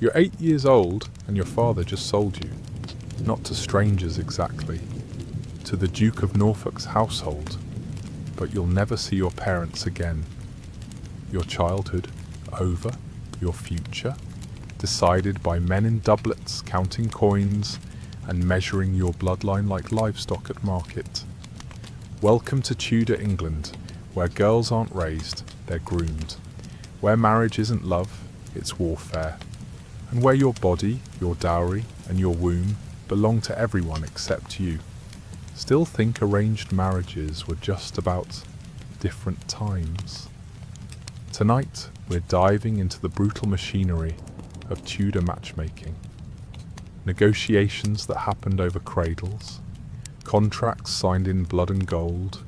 You're 8 years old and your father just sold you. Not to strangers exactly, to the Duke of Norfolk's household, but you'll never see your parents again. Your childhood over, your future decided by men in doublets counting coins and measuring your bloodline like livestock at market. Welcome to Tudor England, where girls aren't raised, they're groomed, where marriage isn't love, it's warfare, and where your body, your dowry, and your womb belong to everyone except you. Still think arranged marriages were just about different times. Tonight, we're diving into the brutal machinery of Tudor matchmaking. Negotiations that happened over cradles, contracts signed in blood and gold,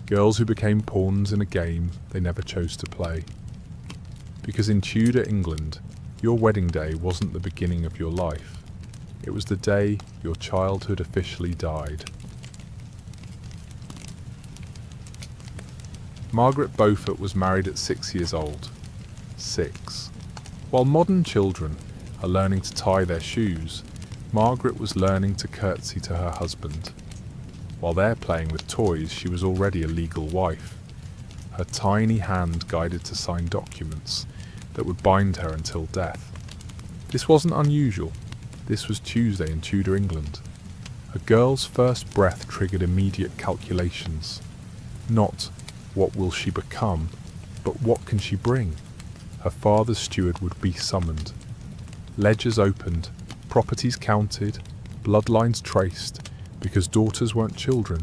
girls who became pawns in a game they never chose to play. Because in Tudor England, your wedding day wasn't the beginning of your life. It was the day your childhood officially died. Margaret Beaufort was married at 6 years old. 6. While modern children are learning to tie their shoes, Margaret was learning to curtsy to her husband. While they're playing with toys, she was already a legal wife, her tiny hand guided to sign documents that would bind her until death. This wasn't unusual. This was Tuesday in Tudor England. A girl's first breath triggered immediate calculations. Not what will she become, but what can she bring? Her father's steward would be summoned. Ledgers opened, properties counted, bloodlines traced, because daughters weren't children,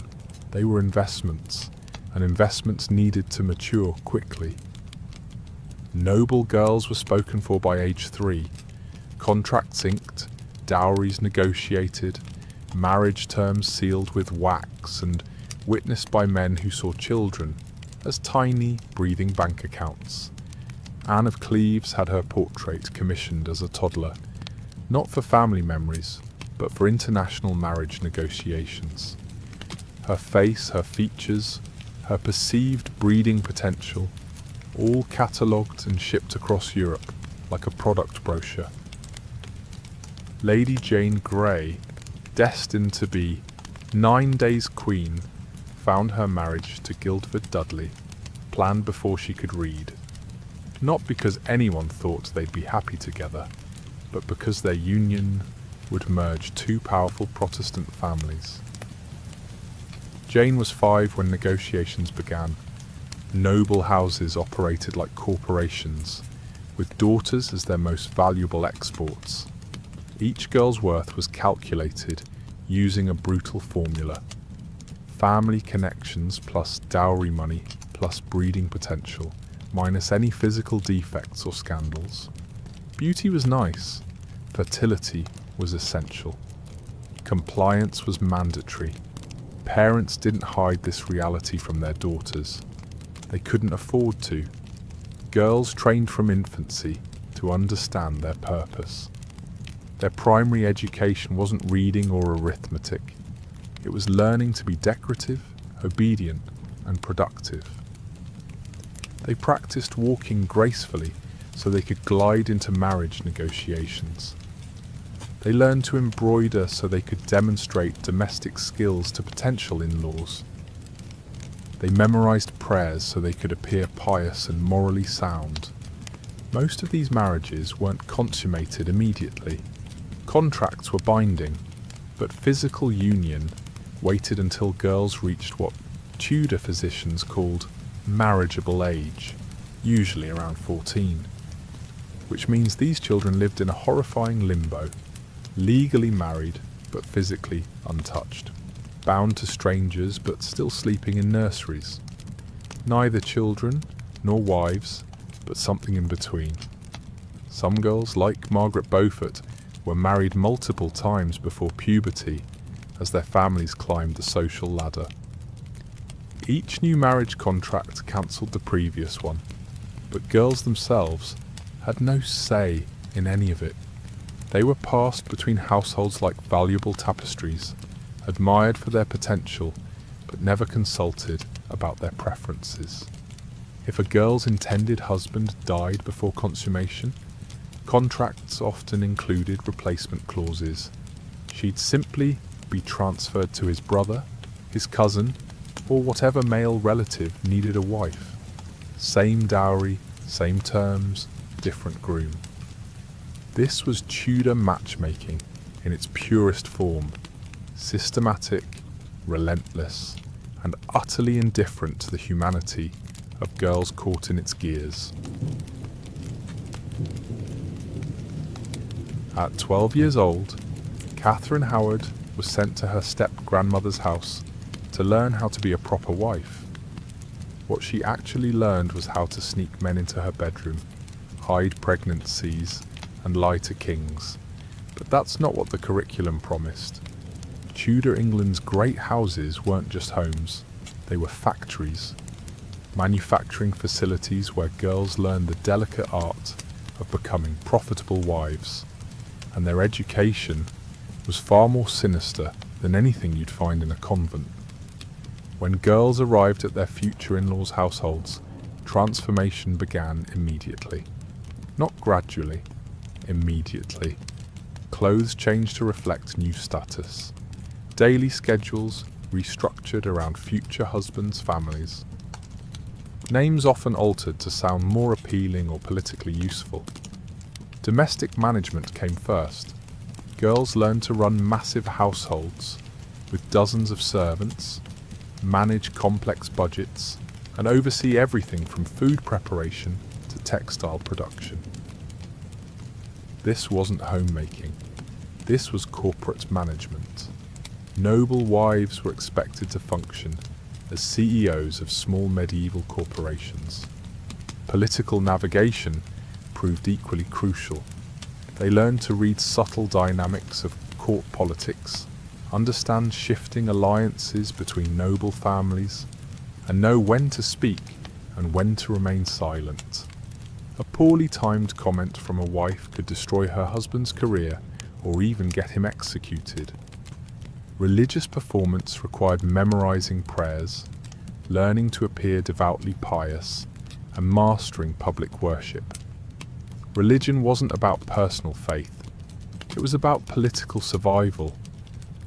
they were investments, and investments needed to mature quickly. Noble girls were spoken for by age 3, contracts inked, dowries negotiated, marriage terms sealed with wax and witnessed by men who saw children as tiny, breathing bank accounts. Anne of Cleves had her portrait commissioned as a toddler, not for family memories, but for international marriage negotiations. Her face, her features, her perceived breeding potential, all catalogued and shipped across Europe like a product brochure. Lady Jane Grey, destined to be 9 days queen, found her marriage to Guildford Dudley planned before she could read. Not because anyone thought they'd be happy together, but because their union would merge 2 powerful Protestant families. Jane was 5 when negotiations began. Noble houses operated like corporations, with daughters as their most valuable exports. Each girl's worth was calculated using a brutal formula. Family connections plus dowry money plus breeding potential, minus any physical defects or scandals. Beauty was nice. Fertility was essential. Compliance was mandatory. Parents didn't hide this reality from their daughters. They couldn't afford to. Girls trained from infancy to understand their purpose. Their primary education wasn't reading or arithmetic. It was learning to be decorative, obedient, and productive. They practiced walking gracefully so they could glide into marriage negotiations. They learned to embroider so they could demonstrate domestic skills to potential in-laws. They memorized prayers so they could appear pious and morally sound. Most of these marriages weren't consummated immediately. Contracts were binding, but physical union waited until girls reached what Tudor physicians called marriageable age, usually around 14, which means these children lived in a horrifying limbo, legally married but physically untouched, bound to strangers but still sleeping in nurseries, neither children nor wives, but something in between. Some girls, like Margaret Beaufort, were married multiple times before puberty as their families climbed the social ladder. Each new marriage contract cancelled the previous one, but girls themselves had no say in any of it. They were passed between households like valuable tapestries, admired for their potential, but never consulted about their preferences. If a girl's intended husband died before consummation, Contracts often included replacement clauses. She'd simply be transferred to his brother, his cousin, or whatever male relative needed a wife. Same dowry, same terms, different groom. This was Tudor matchmaking in its purest form, systematic, relentless, and utterly indifferent to the humanity of girls caught in its gears. At 12 years old, Catherine Howard was sent to her step-grandmother's house to learn how to be a proper wife. What she actually learned was how to sneak men into her bedroom, hide pregnancies, and lie to kings. But that's not what the curriculum promised. Tudor England's great houses weren't just homes, they were factories. Manufacturing facilities where girls learned the delicate art of becoming profitable wives. And their education was far more sinister than anything you'd find in a convent. When girls arrived at their future in-laws' households, transformation began immediately. Not gradually, immediately. Clothes changed to reflect new status. Daily schedules restructured around future husbands' families. Names often altered to sound more appealing or politically useful. Domestic management came first. Girls learned to run massive households with dozens of servants, manage complex budgets, and oversee everything from food preparation to textile production. This wasn't homemaking. This was corporate management. Noble wives were expected to function as CEOs of small medieval corporations. Political navigation proved equally crucial. They learned to read subtle dynamics of court politics, understand shifting alliances between noble families, and know when to speak and when to remain silent. A poorly timed comment from a wife could destroy her husband's career or even get him executed. Religious performance required memorizing prayers, learning to appear devoutly pious, and mastering public worship. Religion wasn't about personal faith. It was about political survival.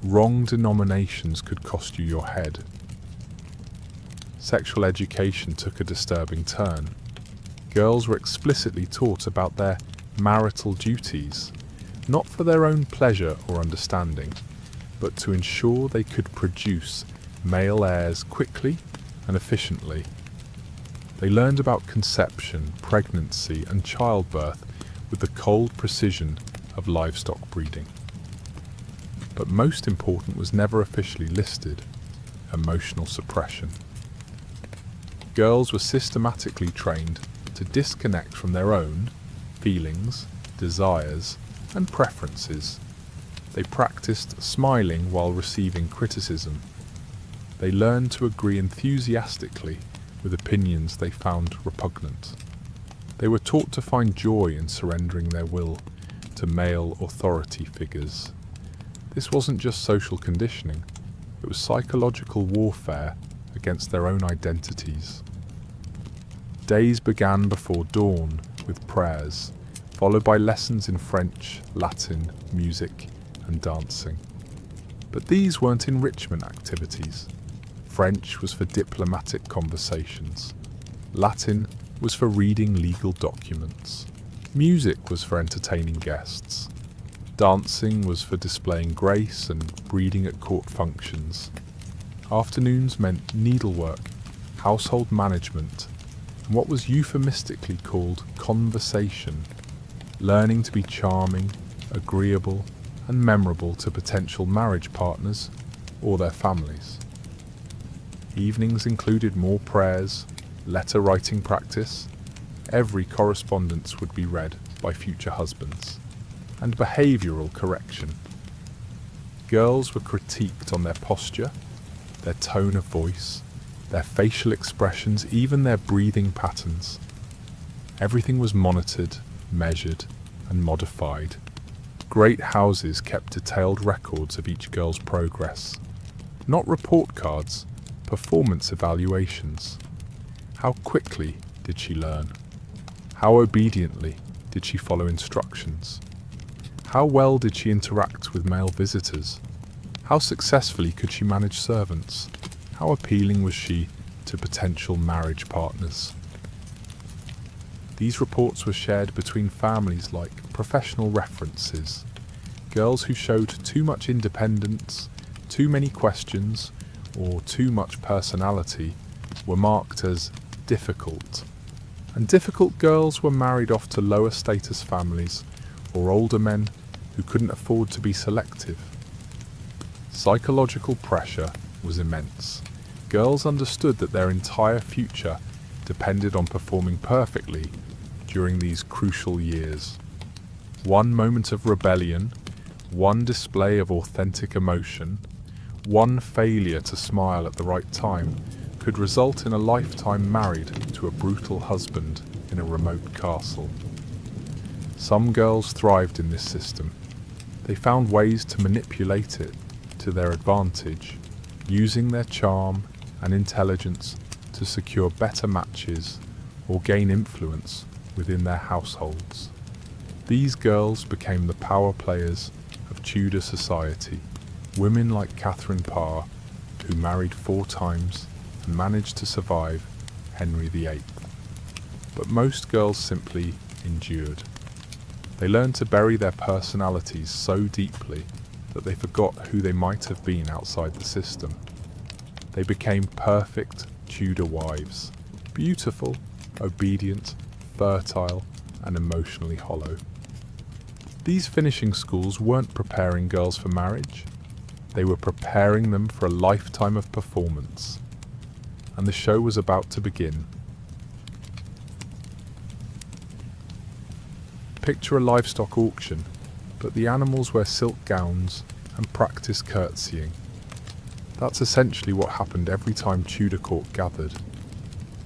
Wrong denominations could cost you your head. Sexual education took a disturbing turn. Girls were explicitly taught about their marital duties, not for their own pleasure or understanding, but to ensure they could produce male heirs quickly and efficiently. They learned about conception, pregnancy, and childbirth with the cold precision of livestock breeding. But most important was never officially listed: emotional suppression. Girls were systematically trained to disconnect from their own feelings, desires, and preferences. They practiced smiling while receiving criticism. They learned to agree enthusiastically with opinions they found repugnant. They were taught to find joy in surrendering their will to male authority figures. This wasn't just social conditioning, it was psychological warfare against their own identities. Days began before dawn with prayers, followed by lessons in French, Latin, music, and dancing. But these weren't enrichment activities. French was for diplomatic conversations. Latin was for reading legal documents. Music was for entertaining guests. Dancing was for displaying grace and breeding at court functions. Afternoons meant needlework, household management, and what was euphemistically called conversation, learning to be charming, agreeable, and memorable to potential marriage partners or their families. Evenings included more prayers, letter writing practice, every correspondence would be read by future husbands, and behavioural correction. Girls were critiqued on their posture, their tone of voice, their facial expressions, even their breathing patterns. Everything was monitored, measured, and modified. Great houses kept detailed records of each girl's progress. Not report cards, performance evaluations. How quickly did she learn? How obediently? did she follow instructions? How well did she interact with male visitors? How successfully could she manage servants? How appealing was she to potential marriage partners? These reports were shared between families like professional references. Girls who showed too much independence, too many questions, or too much personality were marked as difficult. And difficult girls were married off to lower status families or older men who couldn't afford to be selective. Psychological pressure was immense. Girls understood that their entire future depended on performing perfectly during these crucial years. One moment of rebellion, one display of authentic emotion, one failure to smile at the right time could result in a lifetime married to a brutal husband in a remote castle. Some girls thrived in this system. They found ways to manipulate it to their advantage, using their charm and intelligence to secure better matches or gain influence within their households. These girls became the power players of Tudor society, women like Catherine Parr, who married 4 times and managed to survive Henry VIII. But most girls simply endured. They learned to bury their personalities so deeply that they forgot who they might have been outside the system. They became perfect Tudor wives, beautiful, obedient, fertile, and emotionally hollow. These finishing schools weren't preparing girls for marriage. They were preparing them for a lifetime of performance. And the show was about to begin. Picture a livestock auction, but the animals wear silk gowns and practice curtsying. That's essentially what happened every time Tudor court gathered.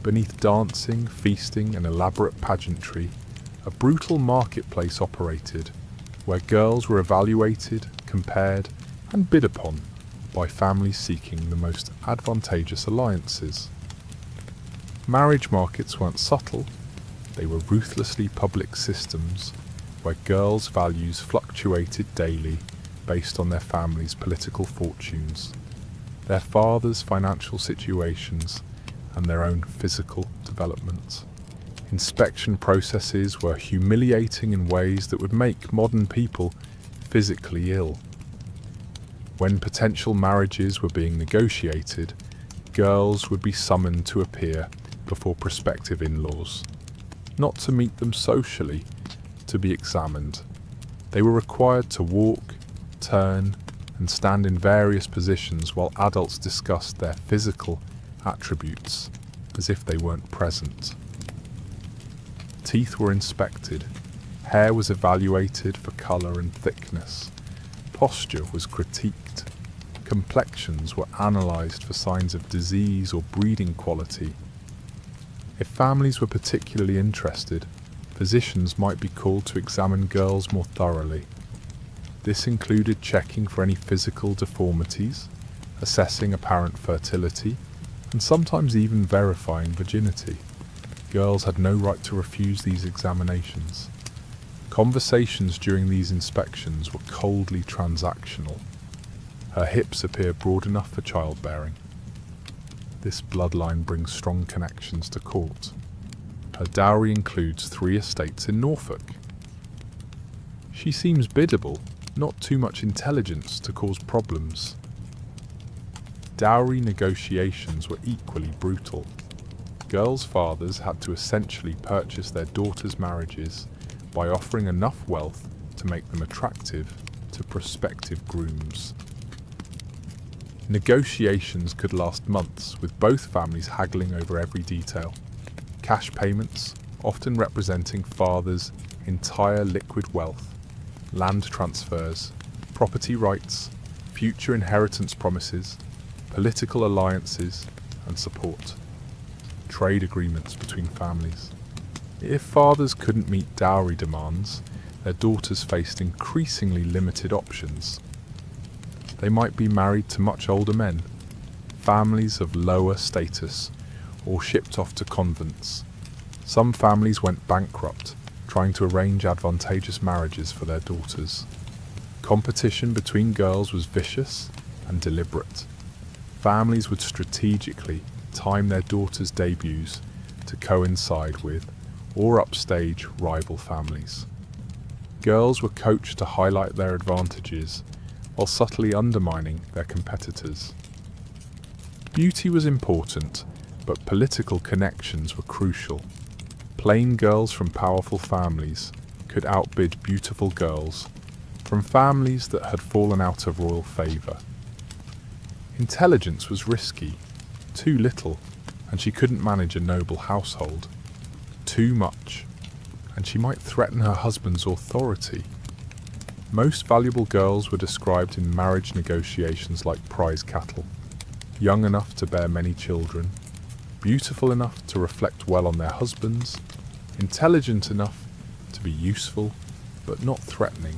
Beneath dancing, feasting, and elaborate pageantry, a brutal marketplace operated, where girls were evaluated, compared, and bid upon by families seeking the most advantageous alliances. Marriage markets weren't subtle, they were ruthlessly public systems where girls' values fluctuated daily based on their families' political fortunes, their fathers' financial situations, and their own physical development. Inspection processes were humiliating in ways that would make modern people physically ill. When potential marriages were being negotiated, girls would be summoned to appear before prospective in-laws, not to meet them socially, to be examined. They were required to walk, turn, and stand in various positions while adults discussed their physical attributes as if they weren't present. Teeth were inspected, hair was evaluated for colour and thickness, posture was critiqued, complexions were analysed for signs of disease or breeding quality. If families were particularly interested, physicians might be called to examine girls more thoroughly. This included checking for any physical deformities, assessing apparent fertility, and sometimes even verifying virginity. Girls had no right to refuse these examinations. Conversations during these inspections were coldly transactional. Her hips appear broad enough for childbearing. This bloodline brings strong connections to court. Her dowry includes 3 estates in Norfolk. She seems biddable, not too much intelligence to cause problems. Dowry negotiations were equally brutal. Girls' fathers had to essentially purchase their daughters' marriages by offering enough wealth to make them attractive to prospective grooms. Negotiations could last months, with both families haggling over every detail. Cash payments, often representing fathers' entire liquid wealth, land transfers, property rights, future inheritance promises, political alliances, and support. Trade agreements between families. If fathers couldn't meet dowry demands, their daughters faced increasingly limited options. They might be married to much older men, families of lower status, or shipped off to convents. Some families went bankrupt, trying to arrange advantageous marriages for their daughters. Competition between girls was vicious and deliberate. Families would strategically time their daughters' debuts to coincide with or upstage rival families. Girls were coached to highlight their advantages while subtly undermining their competitors. Beauty was important, but political connections were crucial. Plain girls from powerful families could outbid beautiful girls from families that had fallen out of royal favour. Intelligence was risky. Too little, and she couldn't manage a noble household. Too much, and she might threaten her husband's authority. Most valuable girls were described in marriage negotiations like prize cattle, young enough to bear many children, beautiful enough to reflect well on their husbands, intelligent enough to be useful but not threatening,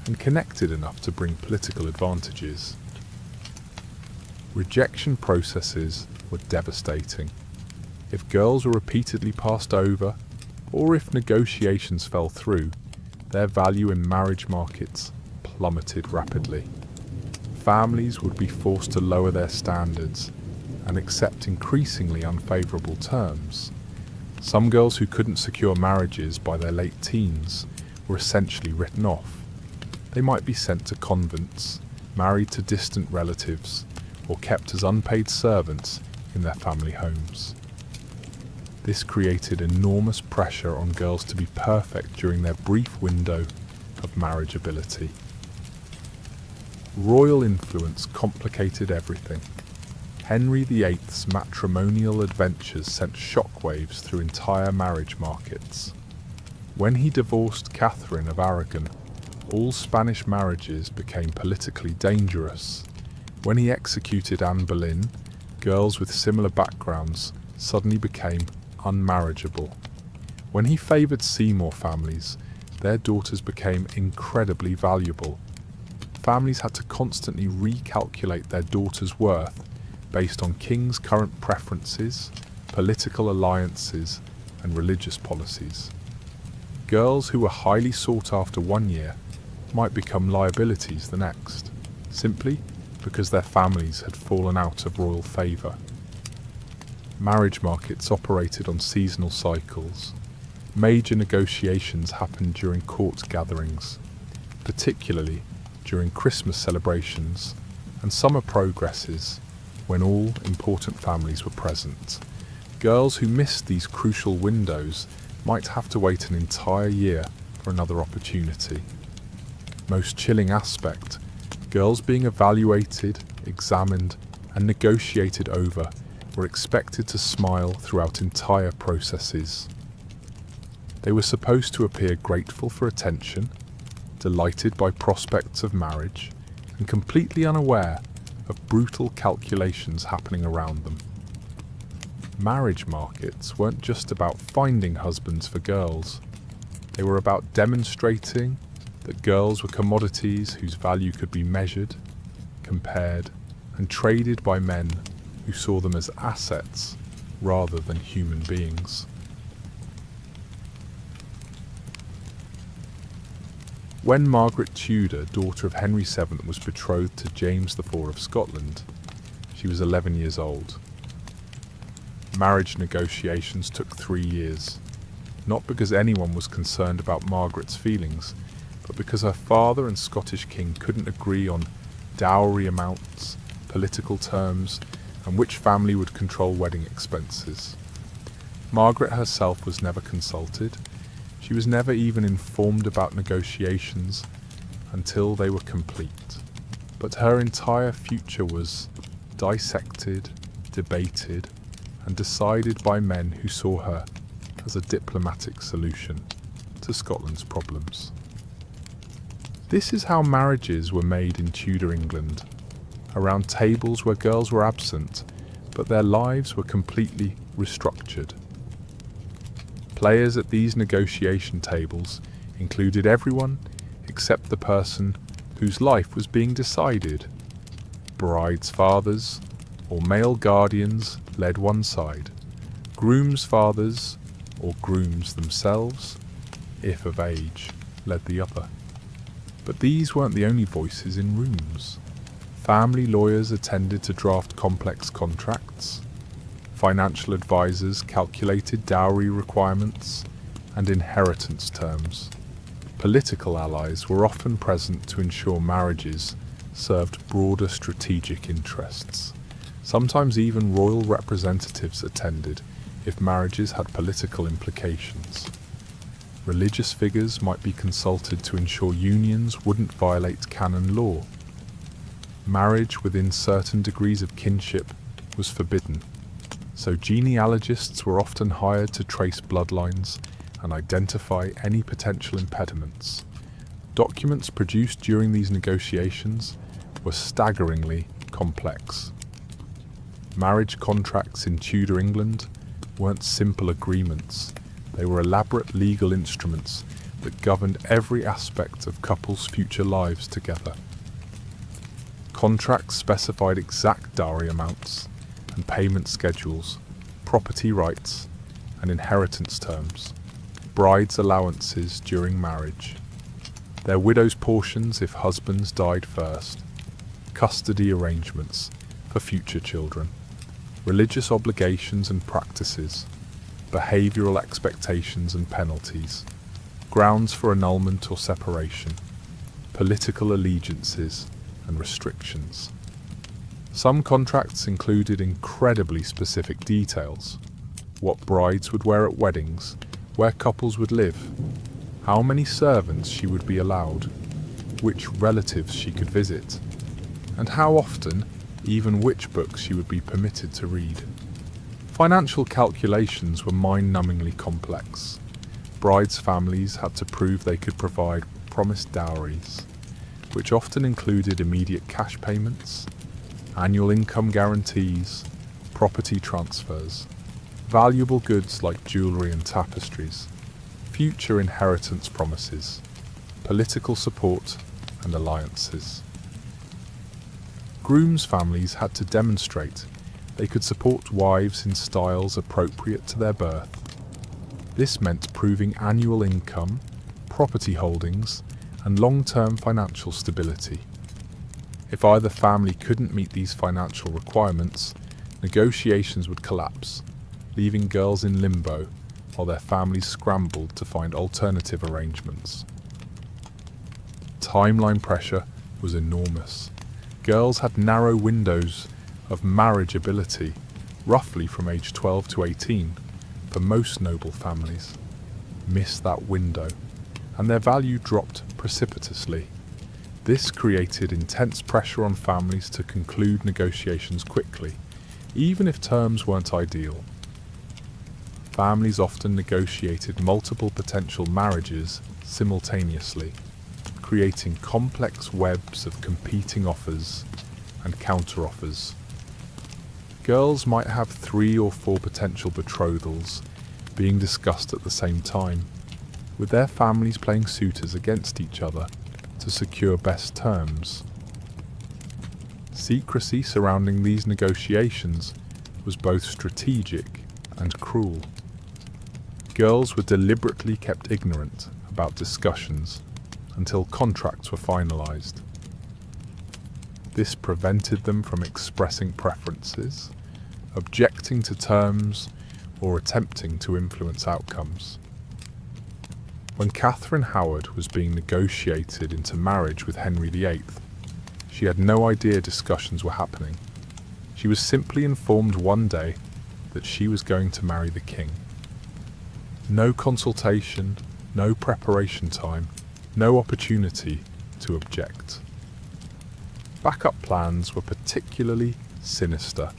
and connected enough to bring political advantages. Rejection processes were devastating. If girls were repeatedly passed over, or if negotiations fell through, their value in marriage markets plummeted rapidly. Families would be forced to lower their standards and accept increasingly unfavourable terms. Some girls who couldn't secure marriages by their late teens were essentially written off. They might be sent to convents, married to distant relatives, or kept as unpaid servants in their family homes. This created enormous pressure on girls to be perfect during their brief window of marriageability. Royal influence complicated everything. Henry VIII's matrimonial adventures sent shockwaves through entire marriage markets. When he divorced Catherine of Aragon, all Spanish marriages became politically dangerous. When he executed Anne Boleyn, girls with similar backgrounds suddenly became unmarriageable. When he favoured Seymour families, their daughters became incredibly valuable. Families had to constantly recalculate their daughters' worth based on kings' current preferences, political alliances, and religious policies. Girls who were highly sought after one year might become liabilities the next, simply because their families had fallen out of royal favour. Marriage markets operated on seasonal cycles. Major negotiations happened during court gatherings, particularly during Christmas celebrations and summer progresses when all important families were present. Girls who missed these crucial windows might have to wait an entire year for another opportunity. Most chilling aspect, girls being evaluated, examined, and negotiated over were expected to smile throughout entire processes. They were supposed to appear grateful for attention, delighted by prospects of marriage, and completely unaware of brutal calculations happening around them. Marriage markets weren't just about finding husbands for girls. They were about demonstrating that girls were commodities whose value could be measured, compared, and traded by men who saw them as assets rather than human beings. When Margaret Tudor, daughter of Henry VII, was betrothed to James IV of Scotland, she was 11 years old. Marriage negotiations took 3 years, not because anyone was concerned about Margaret's feelings, but because her father and Scottish king couldn't agree on dowry amounts, political terms, and which family would control wedding expenses. Margaret herself was never consulted. She was never even informed about negotiations until they were complete. But her entire future was dissected, debated, and decided by men who saw her as a diplomatic solution to Scotland's problems. This is how marriages were made in Tudor England, around tables where girls were absent, but their lives were completely restructured. Players at these negotiation tables included everyone except the person whose life was being decided. Brides' fathers or male guardians led one side, grooms' fathers or grooms themselves if of age, led the other. But these weren't the only voices in rooms. Family lawyers attended to draft complex contracts. Financial advisors calculated dowry requirements and inheritance terms. Political allies were often present to ensure marriages served broader strategic interests. Sometimes even royal representatives attended if marriages had political implications. Religious figures might be consulted to ensure unions wouldn't violate canon law. Marriage within certain degrees of kinship was forbidden, so genealogists were often hired to trace bloodlines and identify any potential impediments. Documents produced during these negotiations were staggeringly complex. Marriage contracts in Tudor England weren't simple agreements. They were elaborate legal instruments that governed every aspect of couples' future lives together. Contracts specified exact dowry amounts and payment schedules, property rights and inheritance terms, brides' allowances during marriage, their widows' portions if husbands died first, custody arrangements for future children, religious obligations and practices, behavioural expectations and penalties, grounds for annulment or separation, political allegiances and restrictions. Some contracts included incredibly specific details: what brides would wear at weddings, where couples would live, how many servants she would be allowed, which relatives she could visit, and how often, even which books she would be permitted to read. Financial calculations were mind-numbingly complex. Brides' families had to prove they could provide promised dowries, which often included immediate cash payments, annual income guarantees, property transfers, valuable goods like jewellery and tapestries, future inheritance promises, political support and alliances. Grooms' families had to demonstrate they could support wives in styles appropriate to their birth. This meant proving annual income, property holdings, and long-term financial stability. If either family couldn't meet these financial requirements, negotiations would collapse, leaving girls in limbo while their families scrambled to find alternative arrangements. Timeline pressure was enormous. Girls had narrow windows of marriageability, roughly from age 12 to 18, for most noble families. Miss that window, and their value dropped precipitously. This created intense pressure on families to conclude negotiations quickly, even if terms weren't ideal. Families often negotiated multiple potential marriages simultaneously, creating complex webs of competing offers and counter-offers. Girls might have 3 or 4 potential betrothals being discussed at the same time, with their families playing suitors against each other to secure best terms. Secrecy surrounding these negotiations was both strategic and cruel. Girls were deliberately kept ignorant about discussions until contracts were finalized. This prevented them from expressing preferences, objecting to terms, or attempting to influence outcomes. When Catherine Howard was being negotiated into marriage with Henry VIII, she had no idea discussions were happening. She was simply informed one day that she was going to marry the king. No consultation, no preparation time, no opportunity to object. Backup plans were particularly sinister.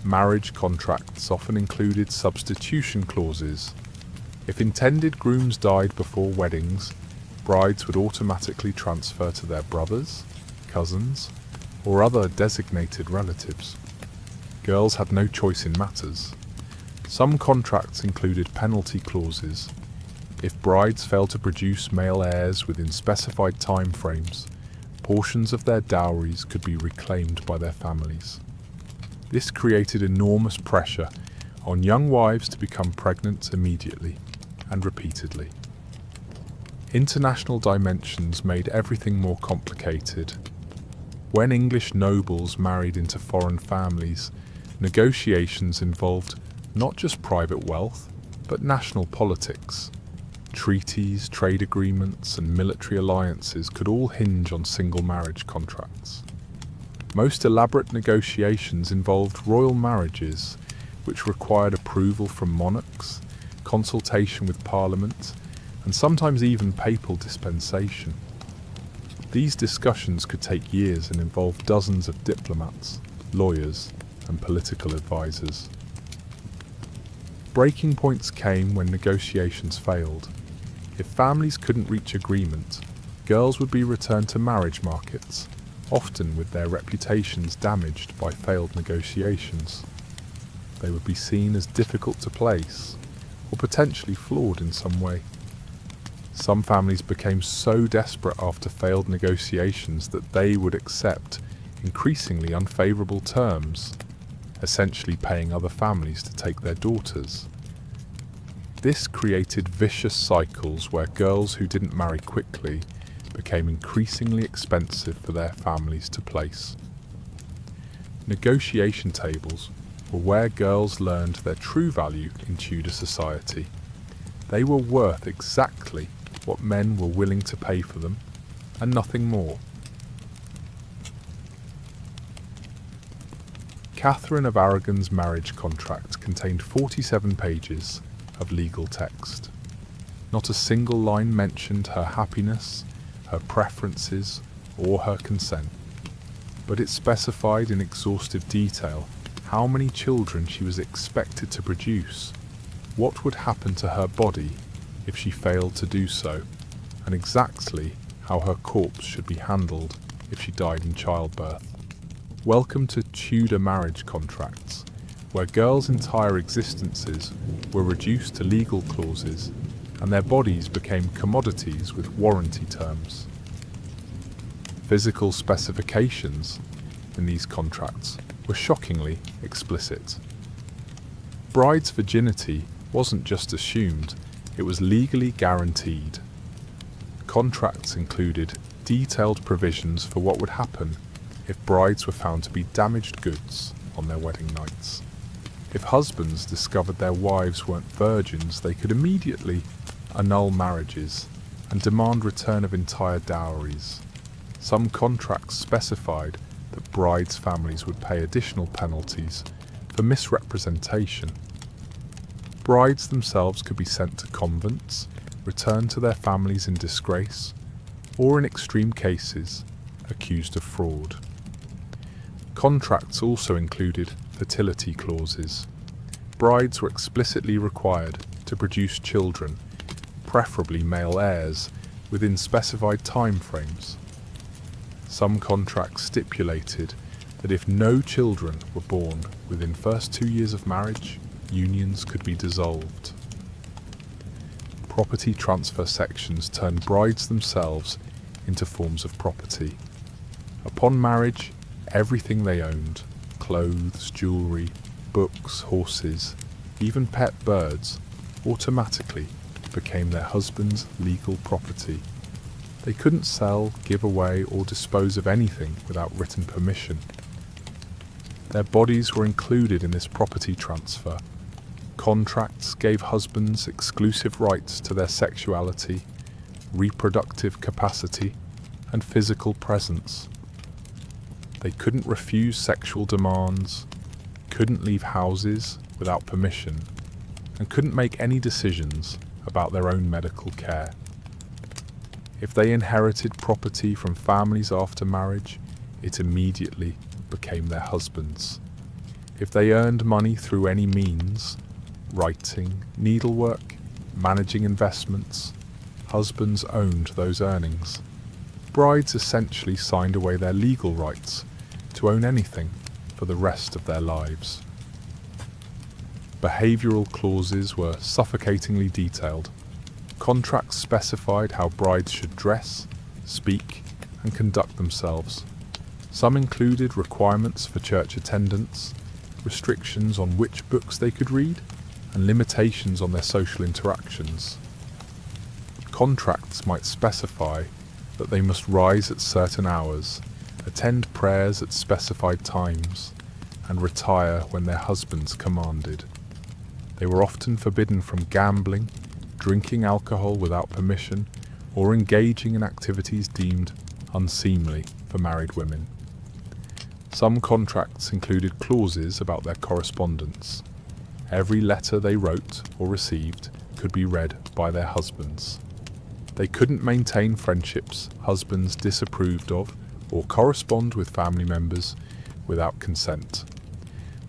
Marriage contracts often included substitution clauses. If intended grooms died before weddings, brides would automatically transfer to their brothers, cousins, or other designated relatives. Girls had no choice in matters. Some contracts included penalty clauses. If brides failed to produce male heirs within specified time frames, portions of their dowries could be reclaimed by their families. This created enormous pressure on young wives to become pregnant immediately and repeatedly. International dimensions made everything more complicated. When English nobles married into foreign families, negotiations involved not just private wealth, but national politics. Treaties, trade agreements, and military alliances could all hinge on single marriage contracts. Most elaborate negotiations involved royal marriages, which required approval from monarchs, consultation with parliament, and sometimes even papal dispensation. These discussions could take years and involve dozens of diplomats, lawyers, and political advisors. Breaking points came when negotiations failed. If families couldn't reach agreement, girls would be returned to marriage markets, often with their reputations damaged by failed negotiations. They would be seen as difficult to place, or potentially flawed in some way. Some families became so desperate after failed negotiations that they would accept increasingly unfavourable terms, essentially paying other families to take their daughters. This created vicious cycles where girls who didn't marry quickly became increasingly expensive for their families to place. Negotiation tables were where girls learned their true value in Tudor society. They were worth exactly what men were willing to pay for them, and nothing more. Catherine of Aragon's marriage contract contained 47 pages of legal text. Not a single line mentioned her happiness, her preferences, or her consent, but it specified in exhaustive detail how many children she was expected to produce, what would happen to her body if she failed to do so, and exactly how her corpse should be handled if she died in childbirth. Welcome to Tudor marriage contracts, where girls' entire existences were reduced to legal clauses and their bodies became commodities with warranty terms. Physical specifications in these contracts were shockingly explicit. Bride's virginity wasn't just assumed, it was legally guaranteed. Contracts included detailed provisions for what would happen if brides were found to be damaged goods on their wedding nights. If husbands discovered their wives weren't virgins, they could immediately annul marriages and demand return of entire dowries. Some contracts specified that brides' families would pay additional penalties for misrepresentation. Brides themselves could be sent to convents, returned to their families in disgrace, or in extreme cases, accused of fraud. Contracts also included fertility clauses. Brides were explicitly required to produce children, preferably male heirs, within specified time frames. Some contracts stipulated that if no children were born within first 2 years of marriage, unions could be dissolved. Property transfer sections turned brides themselves into forms of property. Upon marriage, everything they owned, clothes, jewellery, books, horses, even pet birds, automatically became their husband's legal property. They couldn't sell, give away, or dispose of anything without written permission. Their bodies were included in this property transfer. Contracts gave husbands exclusive rights to their sexuality, reproductive capacity, and physical presence. They couldn't refuse sexual demands, couldn't leave houses without permission, and couldn't make any decisions about their own medical care. If they inherited property from families after marriage, it immediately became their husband's. If they earned money through any means, writing, needlework, managing investments, husbands owned those earnings. Brides essentially signed away their legal rights to own anything for the rest of their lives. Behavioural clauses were suffocatingly detailed. Contracts specified how brides should dress, speak, and conduct themselves. Some included requirements for church attendance, restrictions on which books they could read, and limitations on their social interactions. Contracts might specify that they must rise at certain hours, attend prayers at specified times, and retire when their husbands commanded. They were often forbidden from gambling, drinking alcohol without permission, or engaging in activities deemed unseemly for married women. Some contracts included clauses about their correspondence. Every letter they wrote or received could be read by their husbands. They couldn't maintain friendships husbands disapproved of or correspond with family members without consent.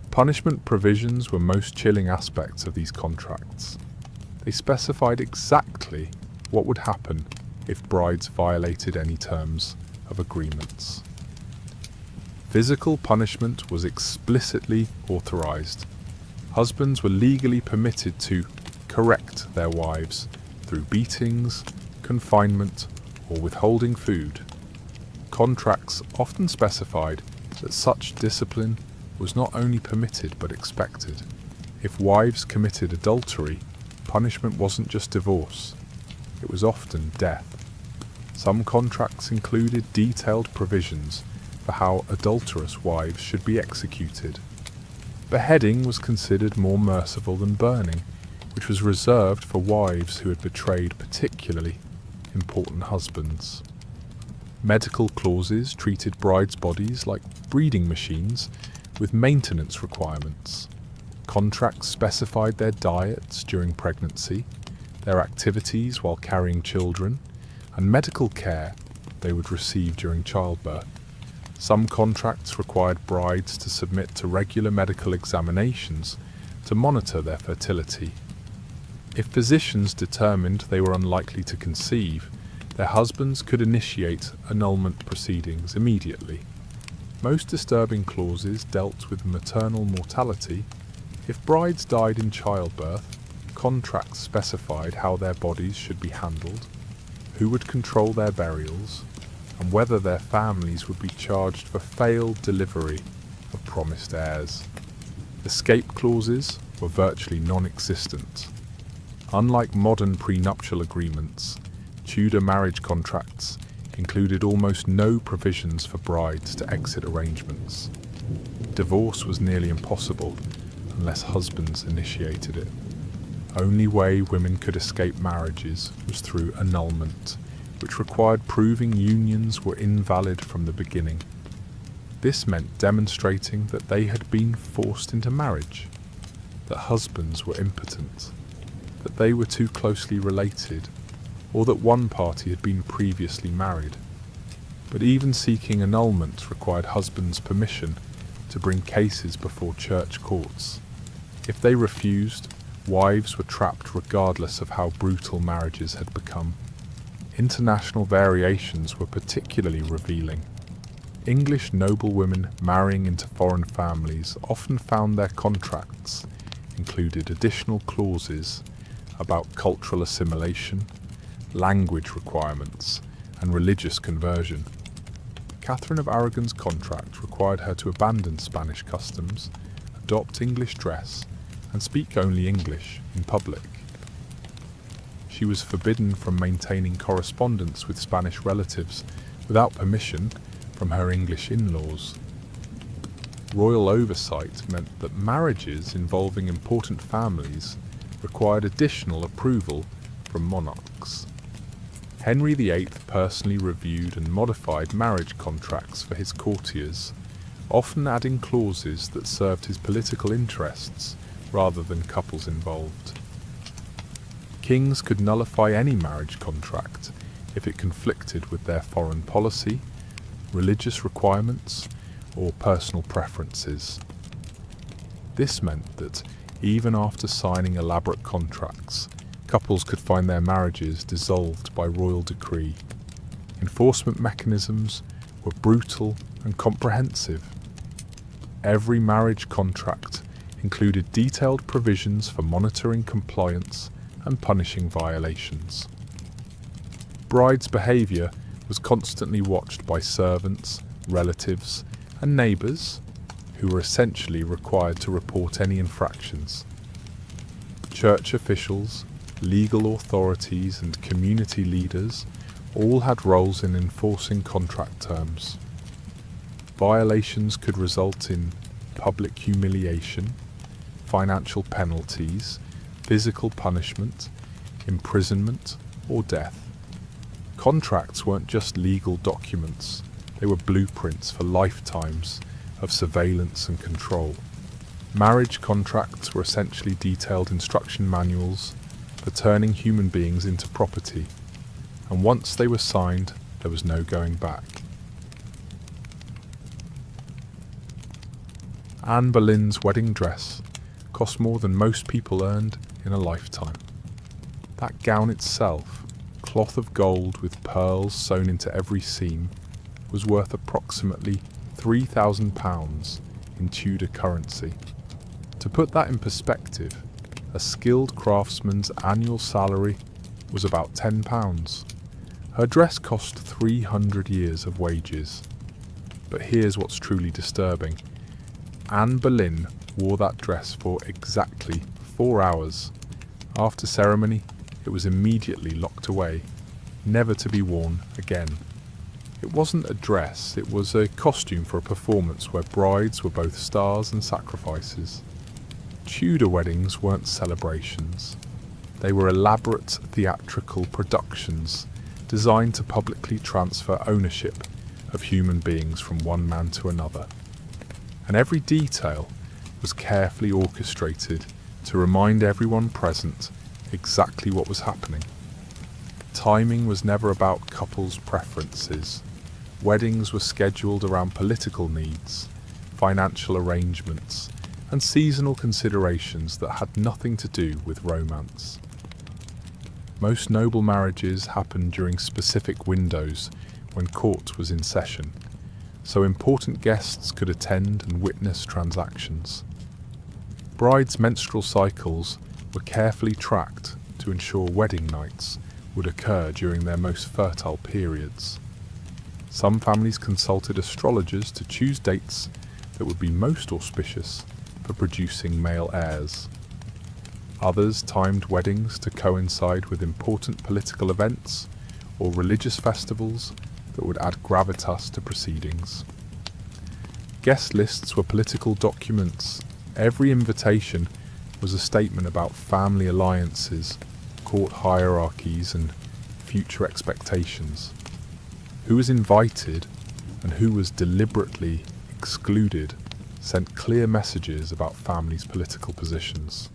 Punishment provisions were most chilling aspects of these contracts. They specified exactly what would happen if brides violated any terms of agreements. Physical punishment was explicitly authorized. Husbands were legally permitted to correct their wives through beatings, confinement, or withholding food. Contracts often specified that such discipline was not only permitted but expected. If wives committed adultery, punishment wasn't just divorce, it was often death. Some contracts included detailed provisions for how adulterous wives should be executed. Beheading was considered more merciful than burning, which was reserved for wives who had betrayed particularly important husbands. Medical clauses treated brides' bodies like breeding machines with maintenance requirements. Contracts specified their diets during pregnancy, their activities while carrying children, and medical care they would receive during childbirth. Some contracts required brides to submit to regular medical examinations to monitor their fertility. If physicians determined they were unlikely to conceive, their husbands could initiate annulment proceedings immediately. Most disturbing clauses dealt with maternal mortality. If brides died in childbirth, contracts specified how their bodies should be handled, who would control their burials, and whether their families would be charged for failed delivery of promised heirs. Escape clauses were virtually non-existent. Unlike modern prenuptial agreements, Tudor marriage contracts included almost no provisions for brides to exit arrangements. Divorce was nearly impossible unless husbands initiated it. Only way women could escape marriages was through annulment, which required proving unions were invalid from the beginning. This meant demonstrating that they had been forced into marriage, that husbands were impotent, that they were too closely related, or that one party had been previously married. But even seeking annulment required husbands' permission to bring cases before church courts. If they refused, wives were trapped regardless of how brutal marriages had become. International variations were particularly revealing. English noblewomen marrying into foreign families often found their contracts included additional clauses about cultural assimilation, language requirements, and religious conversion. Catherine of Aragon's contract required her to abandon Spanish customs, adopt English dress, and speak only English in public. She was forbidden from maintaining correspondence with Spanish relatives without permission from her English in-laws. Royal oversight meant that marriages involving important families required additional approval from monarchs. Henry VIII personally reviewed and modified marriage contracts for his courtiers, often adding clauses that served his political interests rather than couples involved. Kings could nullify any marriage contract if it conflicted with their foreign policy, religious requirements, or personal preferences. This meant that even after signing elaborate contracts, couples could find their marriages dissolved by royal decree. Enforcement mechanisms were brutal and comprehensive. Every marriage contract included detailed provisions for monitoring compliance and punishing violations. Brides' behaviour was constantly watched by servants, relatives, and neighbours, who were essentially required to report any infractions. Church officials legal authorities and community leaders all had roles in enforcing contract terms. Violations could result in public humiliation, financial penalties, physical punishment, imprisonment, or death. Contracts weren't just legal documents, they were blueprints for lifetimes of surveillance and control. Marriage contracts were essentially detailed instruction manuals for turning human beings into property, and once they were signed, there was no going back. Anne Boleyn's wedding dress cost more than most people earned in a lifetime. That gown itself, cloth of gold with pearls sewn into every seam, was worth approximately £3,000 in Tudor currency. To put that in perspective, a skilled craftsman's annual salary was about £10. Her dress cost 300 years of wages. But here's what's truly disturbing. Anne Boleyn wore that dress for exactly 4 hours. After ceremony, it was immediately locked away, never to be worn again. It wasn't a dress, it was a costume for a performance where brides were both stars and sacrifices. Tudor weddings weren't celebrations. They were elaborate theatrical productions designed to publicly transfer ownership of human beings from one man to another. And every detail was carefully orchestrated to remind everyone present exactly what was happening. Timing was never about couples' preferences. Weddings were scheduled around political needs, financial arrangements, and seasonal considerations that had nothing to do with romance. Most noble marriages happened during specific windows when court was in session, so important guests could attend and witness transactions. Brides' menstrual cycles were carefully tracked to ensure wedding nights would occur during their most fertile periods. Some families consulted astrologers to choose dates that would be most auspicious for producing male heirs. Others timed weddings to coincide with important political events or religious festivals that would add gravitas to proceedings. Guest lists were political documents. Every invitation was a statement about family alliances, court hierarchies, and future expectations. Who was invited and who was deliberately excluded sent clear messages about families' political positions.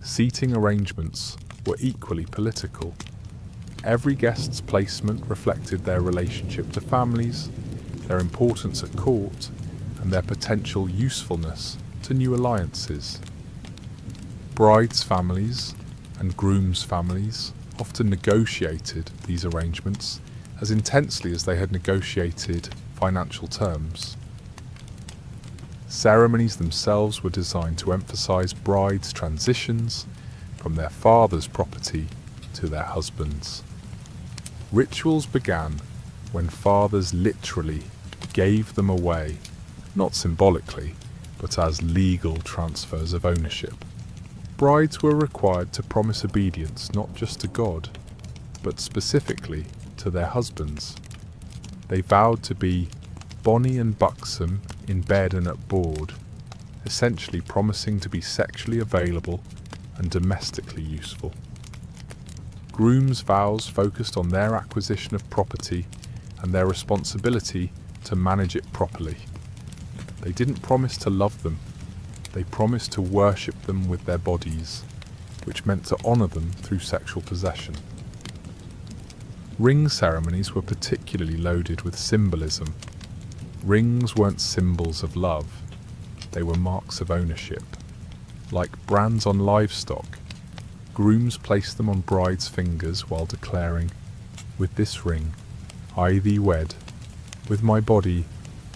Seating arrangements were equally political. Every guest's placement reflected their relationship to families, their importance at court, and their potential usefulness to new alliances. Brides' families and grooms' families often negotiated these arrangements as intensely as they had negotiated financial terms. Ceremonies themselves were designed to emphasize brides' transitions from their father's property to their husband's. Rituals began when fathers literally gave them away, not symbolically, but as legal transfers of ownership. Brides were required to promise obedience not just to God, but specifically to their husbands. They vowed to be bonny and buxom in bed and at board, essentially promising to be sexually available and domestically useful. Grooms' vows focused on their acquisition of property and their responsibility to manage it properly. They didn't promise to love them, they promised to worship them with their bodies, which meant to honour them through sexual possession. Ring ceremonies were particularly loaded with symbolism. Rings weren't symbols of love, they were marks of ownership. Like brands on livestock, grooms placed them on brides' fingers while declaring, "With this ring, I thee wed, with my body,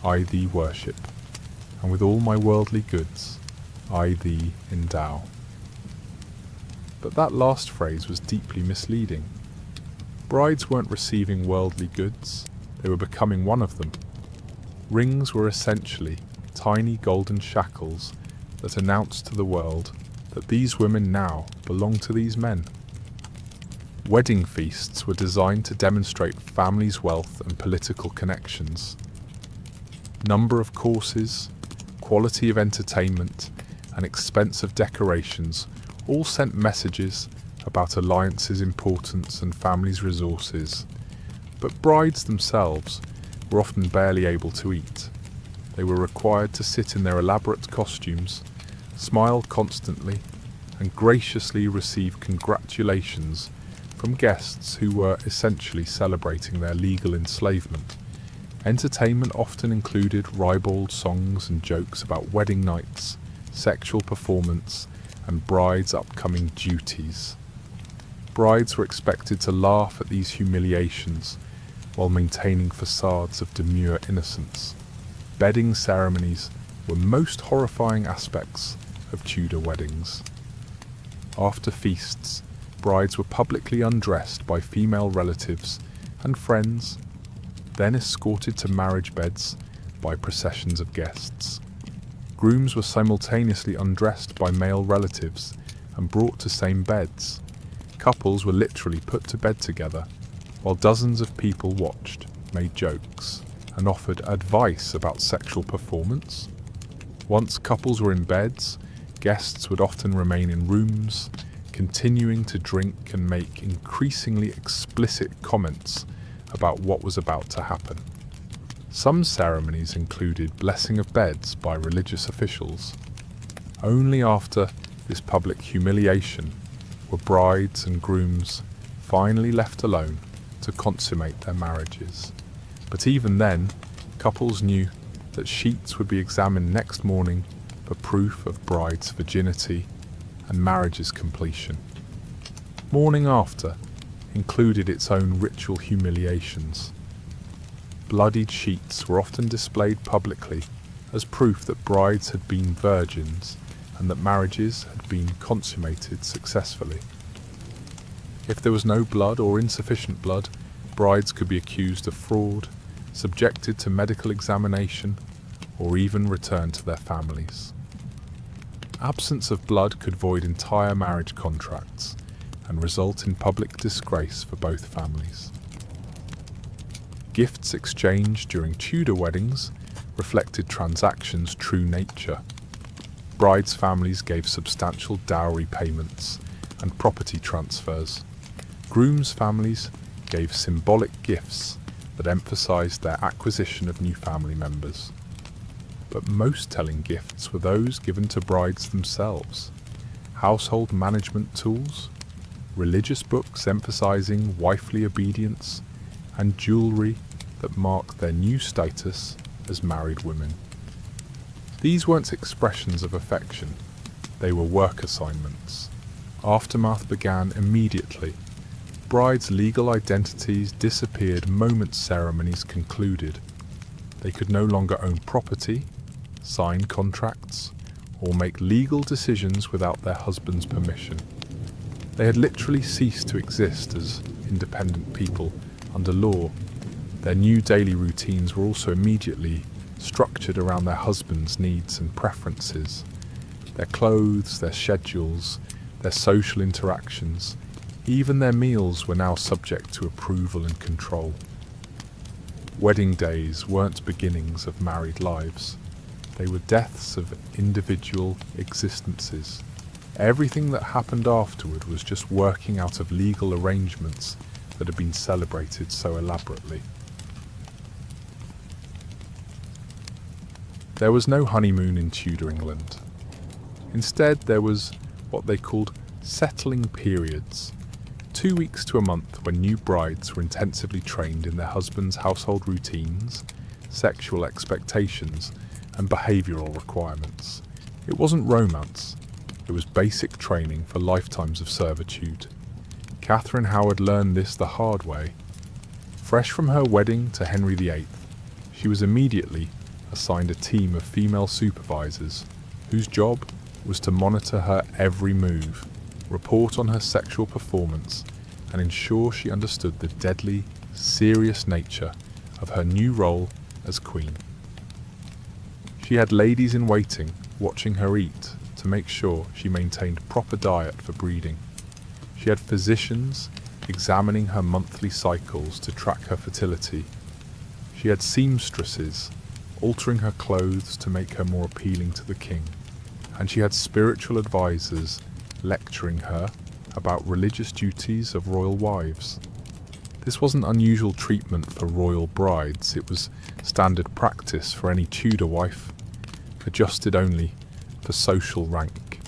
I thee worship, and with all my worldly goods, I thee endow." But that last phrase was deeply misleading. Brides weren't receiving worldly goods, they were becoming one of them. Rings were essentially tiny golden shackles that announced to the world that these women now belonged to these men. Wedding feasts were designed to demonstrate families' wealth and political connections. Number of courses, quality of entertainment, and expense of decorations all sent messages about alliances' importance and families' resources, but brides themselves were often barely able to eat. They were required to sit in their elaborate costumes, smile constantly, and graciously receive congratulations from guests who were essentially celebrating their legal enslavement. Entertainment often included ribald songs and jokes about wedding nights, sexual performance, and brides' upcoming duties. Brides were expected to laugh at these humiliations while maintaining facades of demure innocence. Bedding ceremonies were most horrifying aspects of Tudor weddings. After feasts, brides were publicly undressed by female relatives and friends, then escorted to marriage beds by processions of guests. Grooms were simultaneously undressed by male relatives and brought to same beds. Couples were literally put to bed together, while dozens of people watched, made jokes, and offered advice about sexual performance. Once couples were in beds, guests would often remain in rooms, continuing to drink and make increasingly explicit comments about what was about to happen. Some ceremonies included blessing of beds by religious officials. Only after this public humiliation were brides and grooms finally left alone to consummate their marriages. But even then, couples knew that sheets would be examined next morning for proof of bride's virginity and marriage's completion. Morning after included its own ritual humiliations. Bloodied sheets were often displayed publicly as proof that brides had been virgins and that marriages had been consummated successfully. If there was no blood or insufficient blood, brides could be accused of fraud, subjected to medical examination, or even returned to their families. Absence of blood could void entire marriage contracts and result in public disgrace for both families. Gifts exchanged during Tudor weddings reflected transactions' true nature. Brides' families gave substantial dowry payments and property transfers. Grooms' families gave symbolic gifts that emphasized their acquisition of new family members. But most telling gifts were those given to brides themselves: household management tools, religious books emphasizing wifely obedience, and jewelry that marked their new status as married women. These weren't expressions of affection, they were work assignments. Aftermath began immediately. Brides' legal identities disappeared moment ceremonies concluded. They could no longer own property, sign contracts, or make legal decisions without their husband's permission. They had literally ceased to exist as independent people under law. Their new daily routines were also immediately structured around their husband's needs and preferences. Their clothes, their schedules, their social interactions, even their meals were now subject to approval and control. Wedding days weren't beginnings of married lives. They were deaths of individual existences. Everything that happened afterward was just working out of legal arrangements that had been celebrated so elaborately. There was no honeymoon in Tudor England. Instead, there was what they called settling periods, 2 weeks to a month when new brides were intensively trained in their husband's household routines, sexual expectations, and behavioural requirements. It wasn't romance, it was basic training for lifetimes of servitude. Catherine Howard learned this the hard way. Fresh from her wedding to Henry VIII, she was immediately assigned a team of female supervisors whose job was to monitor her every move, report on her sexual performance, and ensure she understood the deadly, serious nature of her new role as queen. She had ladies in waiting watching her eat to make sure she maintained proper diet for breeding. She had physicians examining her monthly cycles to track her fertility. She had seamstresses altering her clothes to make her more appealing to the king, and she had spiritual advisors lecturing her about religious duties of royal wives. This wasn't unusual treatment for royal brides, it was standard practice for any Tudor wife, adjusted only for social rank.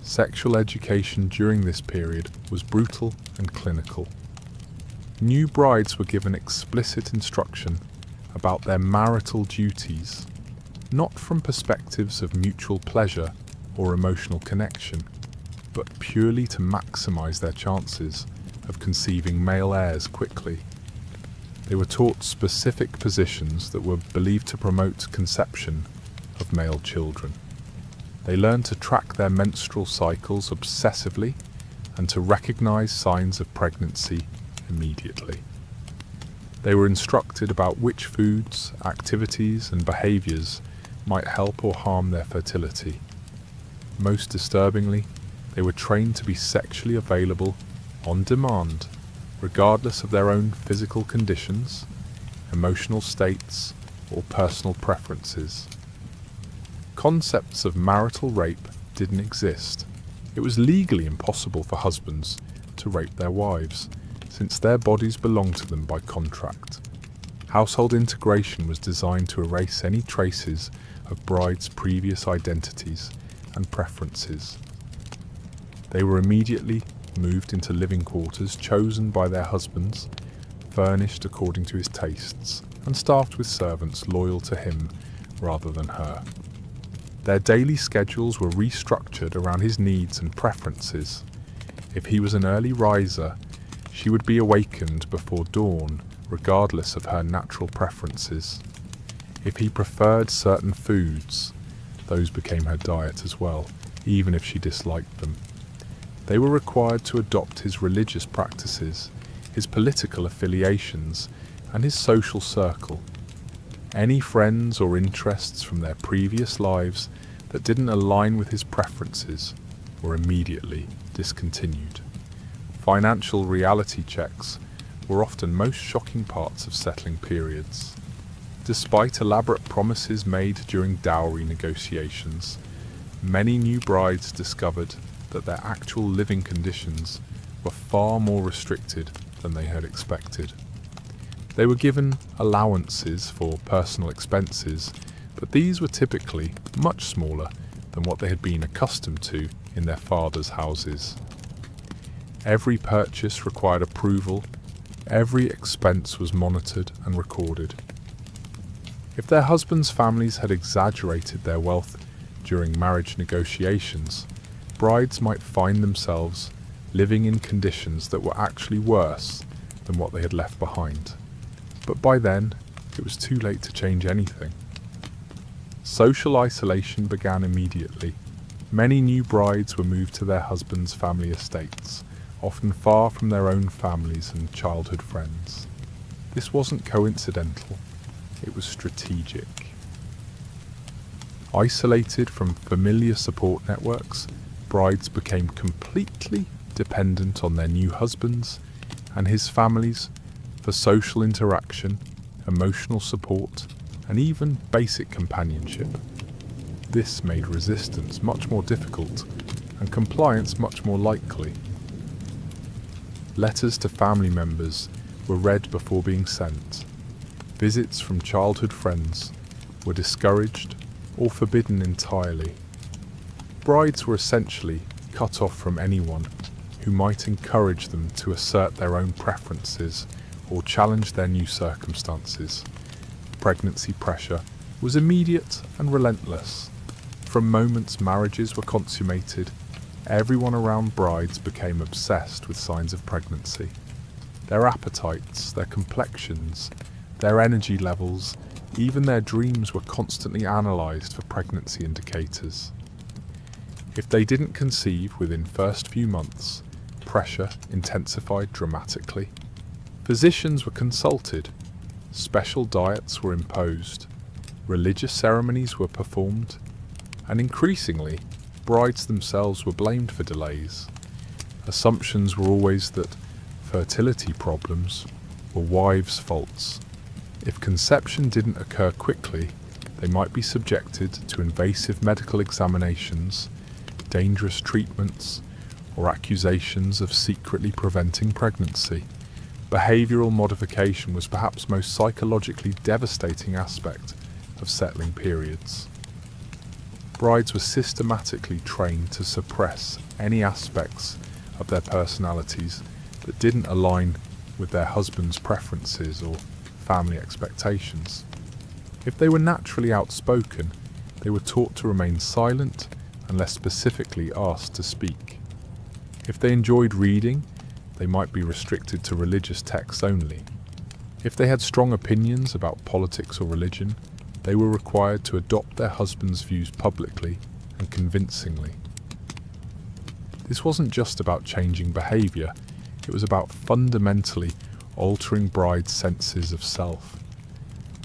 Sexual education during this period was brutal and clinical. New brides were given explicit instruction about their marital duties, not from perspectives of mutual pleasure or emotional connection, but purely to maximize their chances of conceiving male heirs quickly. They were taught specific positions that were believed to promote conception of male children. They learned to track their menstrual cycles obsessively and to recognize signs of pregnancy immediately. They were instructed about which foods, activities, and behaviors might help or harm their fertility. Most disturbingly, they were trained to be sexually available on demand, regardless of their own physical conditions, emotional states, or personal preferences. Concepts of marital rape didn't exist. It was legally impossible for husbands to rape their wives, since their bodies belonged to them by contract. Household integration was designed to erase any traces of brides' previous identities and preferences. They were immediately moved into living quarters chosen by their husbands, furnished according to his tastes, and staffed with servants loyal to him rather than her. Their daily schedules were restructured around his needs and preferences. If he was an early riser, she would be awakened before dawn, regardless of her natural preferences. If he preferred certain foods, those became her diet as well, even if she disliked them. They were required to adopt his religious practices, his political affiliations, and his social circle. Any friends or interests from their previous lives that didn't align with his preferences were immediately discontinued. Financial reality checks were often most shocking parts of settling periods. Despite elaborate promises made during dowry negotiations, many new brides discovered that their actual living conditions were far more restricted than they had expected. They were given allowances for personal expenses, but these were typically much smaller than what they had been accustomed to in their fathers' houses. Every purchase required approval, every expense was monitored and recorded. If their husbands' families had exaggerated their wealth during marriage negotiations, brides might find themselves living in conditions that were actually worse than what they had left behind. But by then, it was too late to change anything. Social isolation began immediately. Many new brides were moved to their husbands' family estates, often far from their own families and childhood friends. This wasn't coincidental, it was strategic. Isolated from familiar support networks, brides became completely dependent on their new husbands and his families for social interaction, emotional support, and even basic companionship. This made resistance much more difficult and compliance much more likely. Letters to family members were read before being sent. Visits from childhood friends were discouraged or forbidden entirely. Brides were essentially cut off from anyone who might encourage them to assert their own preferences or challenge their new circumstances. Pregnancy pressure was immediate and relentless. From moments marriages were consummated, everyone around brides became obsessed with signs of pregnancy. Their appetites, their complexions, their energy levels, even their dreams were constantly analysed for pregnancy indicators. If they didn't conceive within first few months, pressure intensified dramatically. Physicians were consulted, special diets were imposed, religious ceremonies were performed, and increasingly, brides themselves were blamed for delays. Assumptions were always that fertility problems were wives' faults. If conception didn't occur quickly, they might be subjected to invasive medical examinations, dangerous treatments, or accusations of secretly preventing pregnancy. Behavioural modification was perhaps the most psychologically devastating aspect of settling periods. Brides were systematically trained to suppress any aspects of their personalities that didn't align with their husband's preferences or family expectations. If they were naturally outspoken, they were taught to remain silent unless specifically asked to speak. If they enjoyed reading, they might be restricted to religious texts only. If they had strong opinions about politics or religion, they were required to adopt their husband's views publicly and convincingly. This wasn't just about changing behaviour, it was about fundamentally altering brides' senses of self.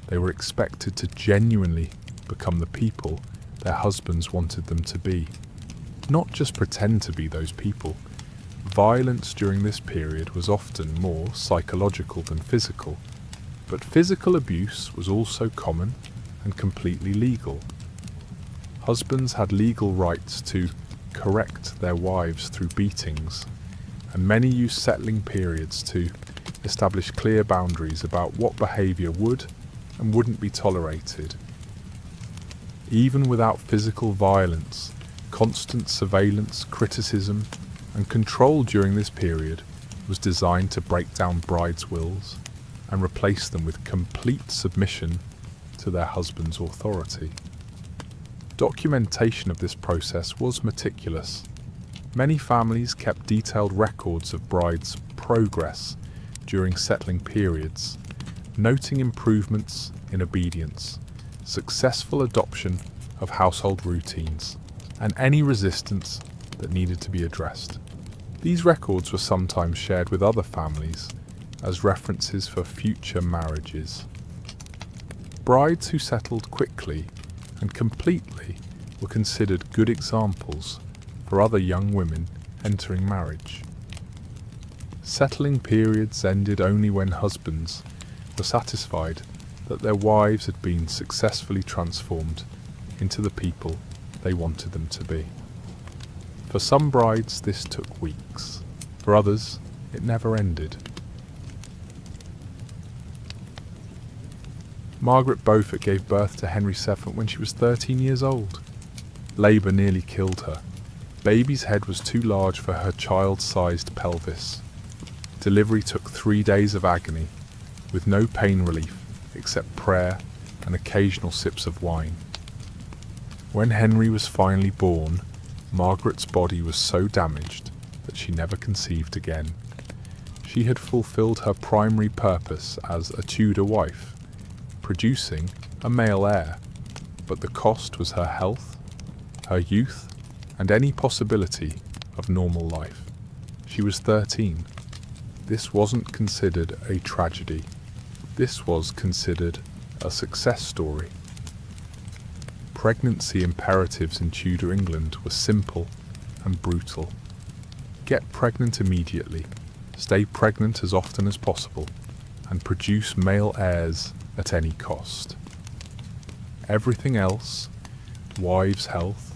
They were expected to genuinely become the people their husbands wanted them to be, not just pretend to be those people. Violence during this period was often more psychological than physical, but physical abuse was also common and completely legal. Husbands had legal rights to correct their wives through beatings, and many used settling periods to establish clear boundaries about what behaviour would and wouldn't be tolerated. Even without physical violence, constant surveillance, criticism, and control during this period was designed to break down brides' wills and replace them with complete submission to their husband's authority. Documentation of this process was meticulous. Many families kept detailed records of brides' progress during settling periods, noting improvements in obedience, successful adoption of household routines, and any resistance that needed to be addressed. These records were sometimes shared with other families as references for future marriages. Brides who settled quickly and completely were considered good examples for other young women entering marriage. Settling periods ended only when husbands were satisfied that their wives had been successfully transformed into the people they wanted them to be. For some brides this took weeks, for others it never ended. Margaret Beaufort gave birth to Henry VII when she was 13 years old. Labour nearly killed her. Baby's head was too large for her child-sized pelvis. Delivery took 3 days of agony, with no pain relief except prayer and occasional sips of wine. When Henry was finally born, Margaret's body was so damaged that she never conceived again. She had fulfilled her primary purpose as a Tudor wife, producing a male heir, but the cost was her health, her youth, and any possibility of normal life. She was 13. This wasn't considered a tragedy. This was considered a success story. Pregnancy imperatives in Tudor England were simple and brutal. Get pregnant immediately, stay pregnant as often as possible, and produce male heirs at any cost. Everything else, wives' health,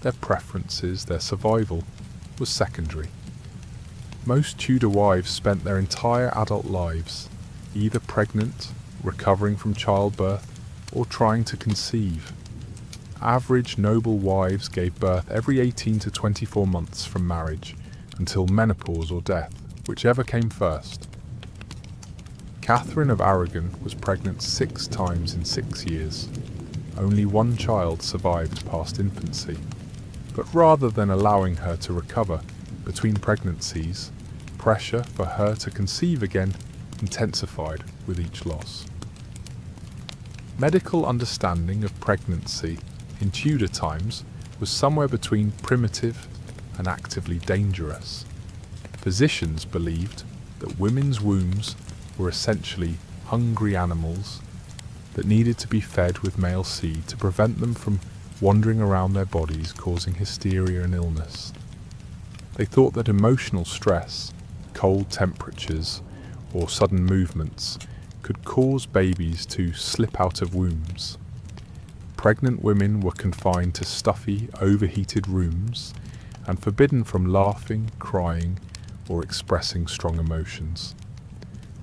their preferences, their survival, was secondary. Most Tudor wives spent their entire adult lives either pregnant, recovering from childbirth, or trying to conceive. Average noble wives gave birth every 18 to 24 months from marriage until menopause or death, whichever came first. Catherine of Aragon was pregnant 6 times in 6 years. Only 1 child survived past infancy. But rather than allowing her to recover between pregnancies, pressure for her to conceive again intensified with each loss. Medical understanding of pregnancy in Tudor times was somewhere between primitive and actively dangerous. Physicians believed that women's wombs were essentially hungry animals that needed to be fed with male seed to prevent them from wandering around their bodies causing hysteria and illness. They thought that emotional stress cold temperatures or sudden movements could cause babies to slip out of wombs. Pregnant women were confined to stuffy, overheated rooms and forbidden from laughing, crying, or expressing strong emotions.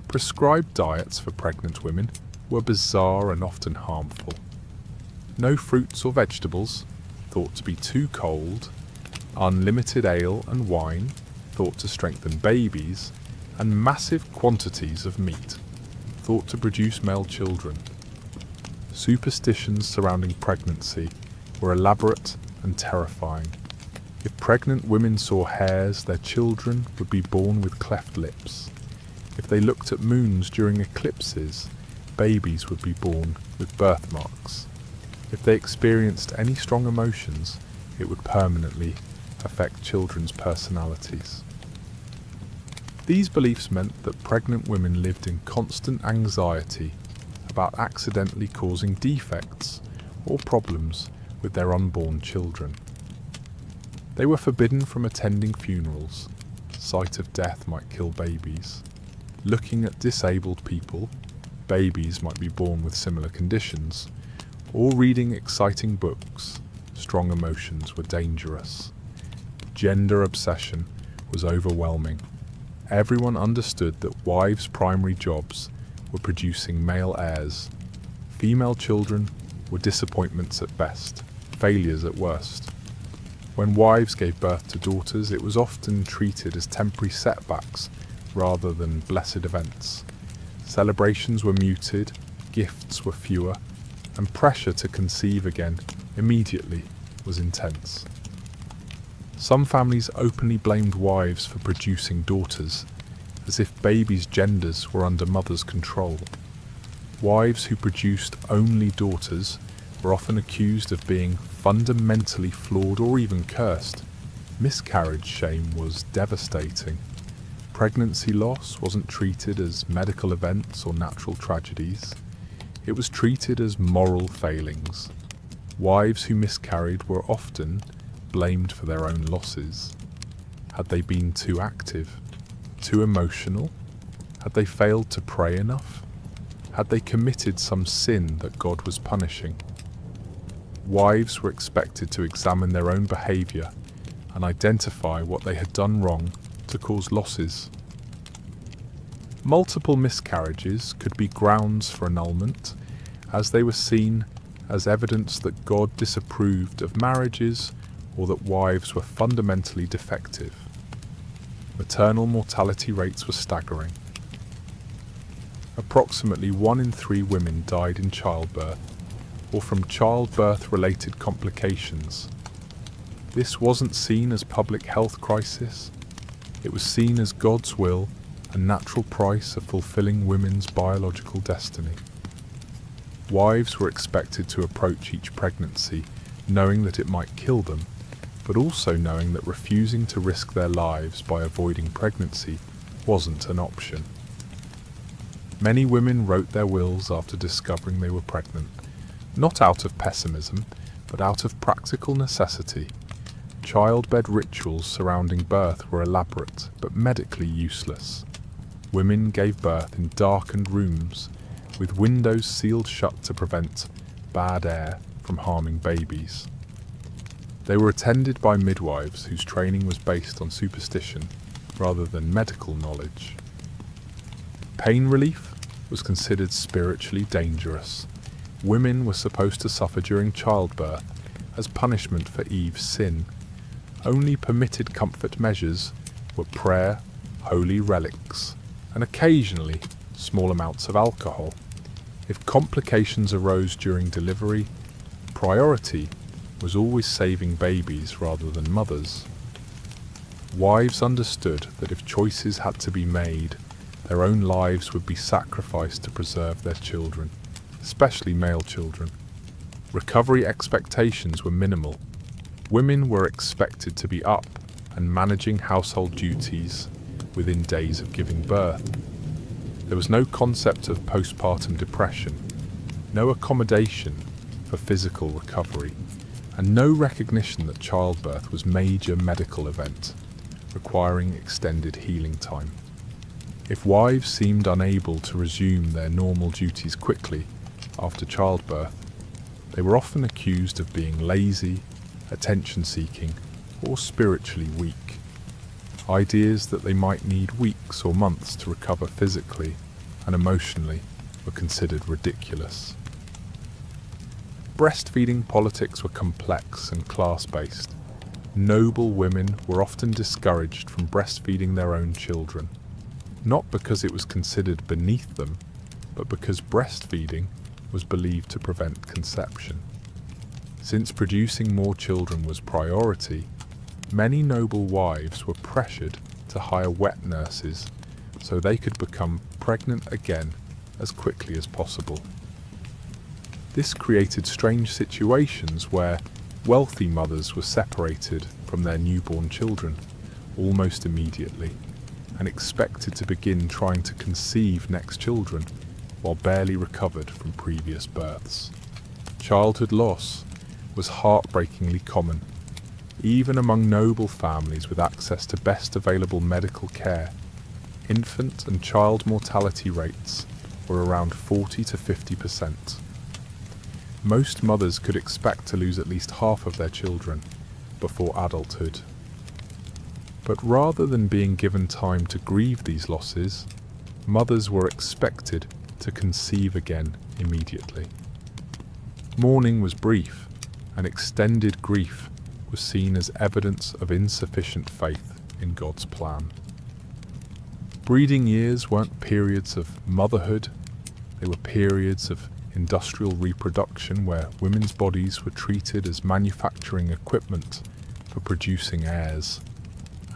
Prescribed diets for pregnant women were bizarre and often harmful. No fruits or vegetables, thought to be too cold, unlimited ale and wine, thought to strengthen babies, and massive quantities of meat, thought to produce male children. Superstitions surrounding pregnancy were elaborate and terrifying. If pregnant women saw hares, their children would be born with cleft lips. If they looked at moons during eclipses, babies would be born with birthmarks. If they experienced any strong emotions, it would permanently affect children's personalities. These beliefs meant that pregnant women lived in constant anxiety about accidentally causing defects or problems with their unborn children. They were forbidden from attending funerals. Sight of death might kill babies. Looking at disabled people, babies might be born with similar conditions, or reading exciting books. Strong emotions were dangerous. Gender obsession was overwhelming. Everyone understood that wives' primary jobs were producing male heirs. Female children were disappointments at best, failures at worst. When wives gave birth to daughters, it was often treated as temporary setbacks rather than blessed events. Celebrations were muted, gifts were fewer, and pressure to conceive again immediately was intense. Some families openly blamed wives for producing daughters, as if babies' genders were under mothers' control. Wives who produced only daughters were often accused of being fundamentally flawed or even cursed. Miscarriage shame was devastating. Pregnancy loss wasn't treated as medical events or natural tragedies. It was treated as moral failings. Wives who miscarried were often blamed for their own losses. Had they been too active, too emotional? Had they failed to pray enough? Had they committed some sin that God was punishing? Wives were expected to examine their own behaviour and identify what they had done wrong to cause losses. Multiple miscarriages could be grounds for annulment, as they were seen as evidence that God disapproved of marriages or that wives were fundamentally defective. Maternal mortality rates were staggering. Approximately 1 in 3 women died in childbirth or from childbirth-related complications. This wasn't seen as public health crisis. It was seen as God's will and natural price of fulfilling women's biological destiny. Wives were expected to approach each pregnancy knowing that it might kill them, but also knowing that refusing to risk their lives by avoiding pregnancy wasn't an option. Many women wrote their wills after discovering they were pregnant, not out of pessimism, but out of practical necessity. Childbed rituals surrounding birth were elaborate, but medically useless. Women gave birth in darkened rooms, with windows sealed shut to prevent bad air from harming babies. They were attended by midwives whose training was based on superstition rather than medical knowledge. Pain relief was considered spiritually dangerous. Women were supposed to suffer during childbirth as punishment for Eve's sin. Only permitted comfort measures were prayer, holy relics, and occasionally small amounts of alcohol. If complications arose during delivery, priority was always saving babies rather than mothers. Wives understood that if choices had to be made, their own lives would be sacrificed to preserve their children, especially male children. Recovery expectations were minimal. Women were expected to be up and managing household duties within days of giving birth. There was no concept of postpartum depression, no accommodation for physical recovery, and no recognition that childbirth was a major medical event requiring extended healing time. If wives seemed unable to resume their normal duties quickly after childbirth, they were often accused of being lazy, attention-seeking, or spiritually weak. Ideas that they might need weeks or months to recover physically and emotionally were considered ridiculous. Breastfeeding politics were complex and class-based. Noble women were often discouraged from breastfeeding their own children, not because it was considered beneath them, but because breastfeeding was believed to prevent conception. Since producing more children was priority, many noble wives were pressured to hire wet nurses so they could become pregnant again as quickly as possible. This created strange situations where wealthy mothers were separated from their newborn children almost immediately and expected to begin trying to conceive next children while barely recovered from previous births. Childhood loss was heartbreakingly common, even among noble families with access to best available medical care. Infant and child mortality rates were around 40 to 50%. Most mothers could expect to lose at least half of their children before adulthood. But rather than being given time to grieve these losses, mothers were expected to conceive again immediately. Mourning was brief, and extended grief was seen as evidence of insufficient faith in God's plan. Breeding years weren't periods of motherhood, they were periods of industrial reproduction where women's bodies were treated as manufacturing equipment for producing heirs,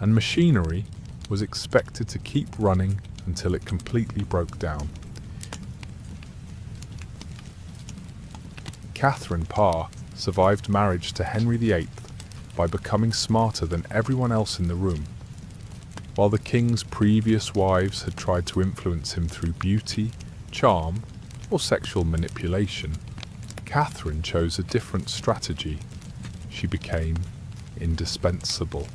and machinery was expected to keep running until it completely broke down. Catherine Parr survived marriage to Henry VIII by becoming smarter than everyone else in the room. While the king's previous wives had tried to influence him through beauty, charm, or sexual manipulation, Catherine chose a different strategy. She became indispensable.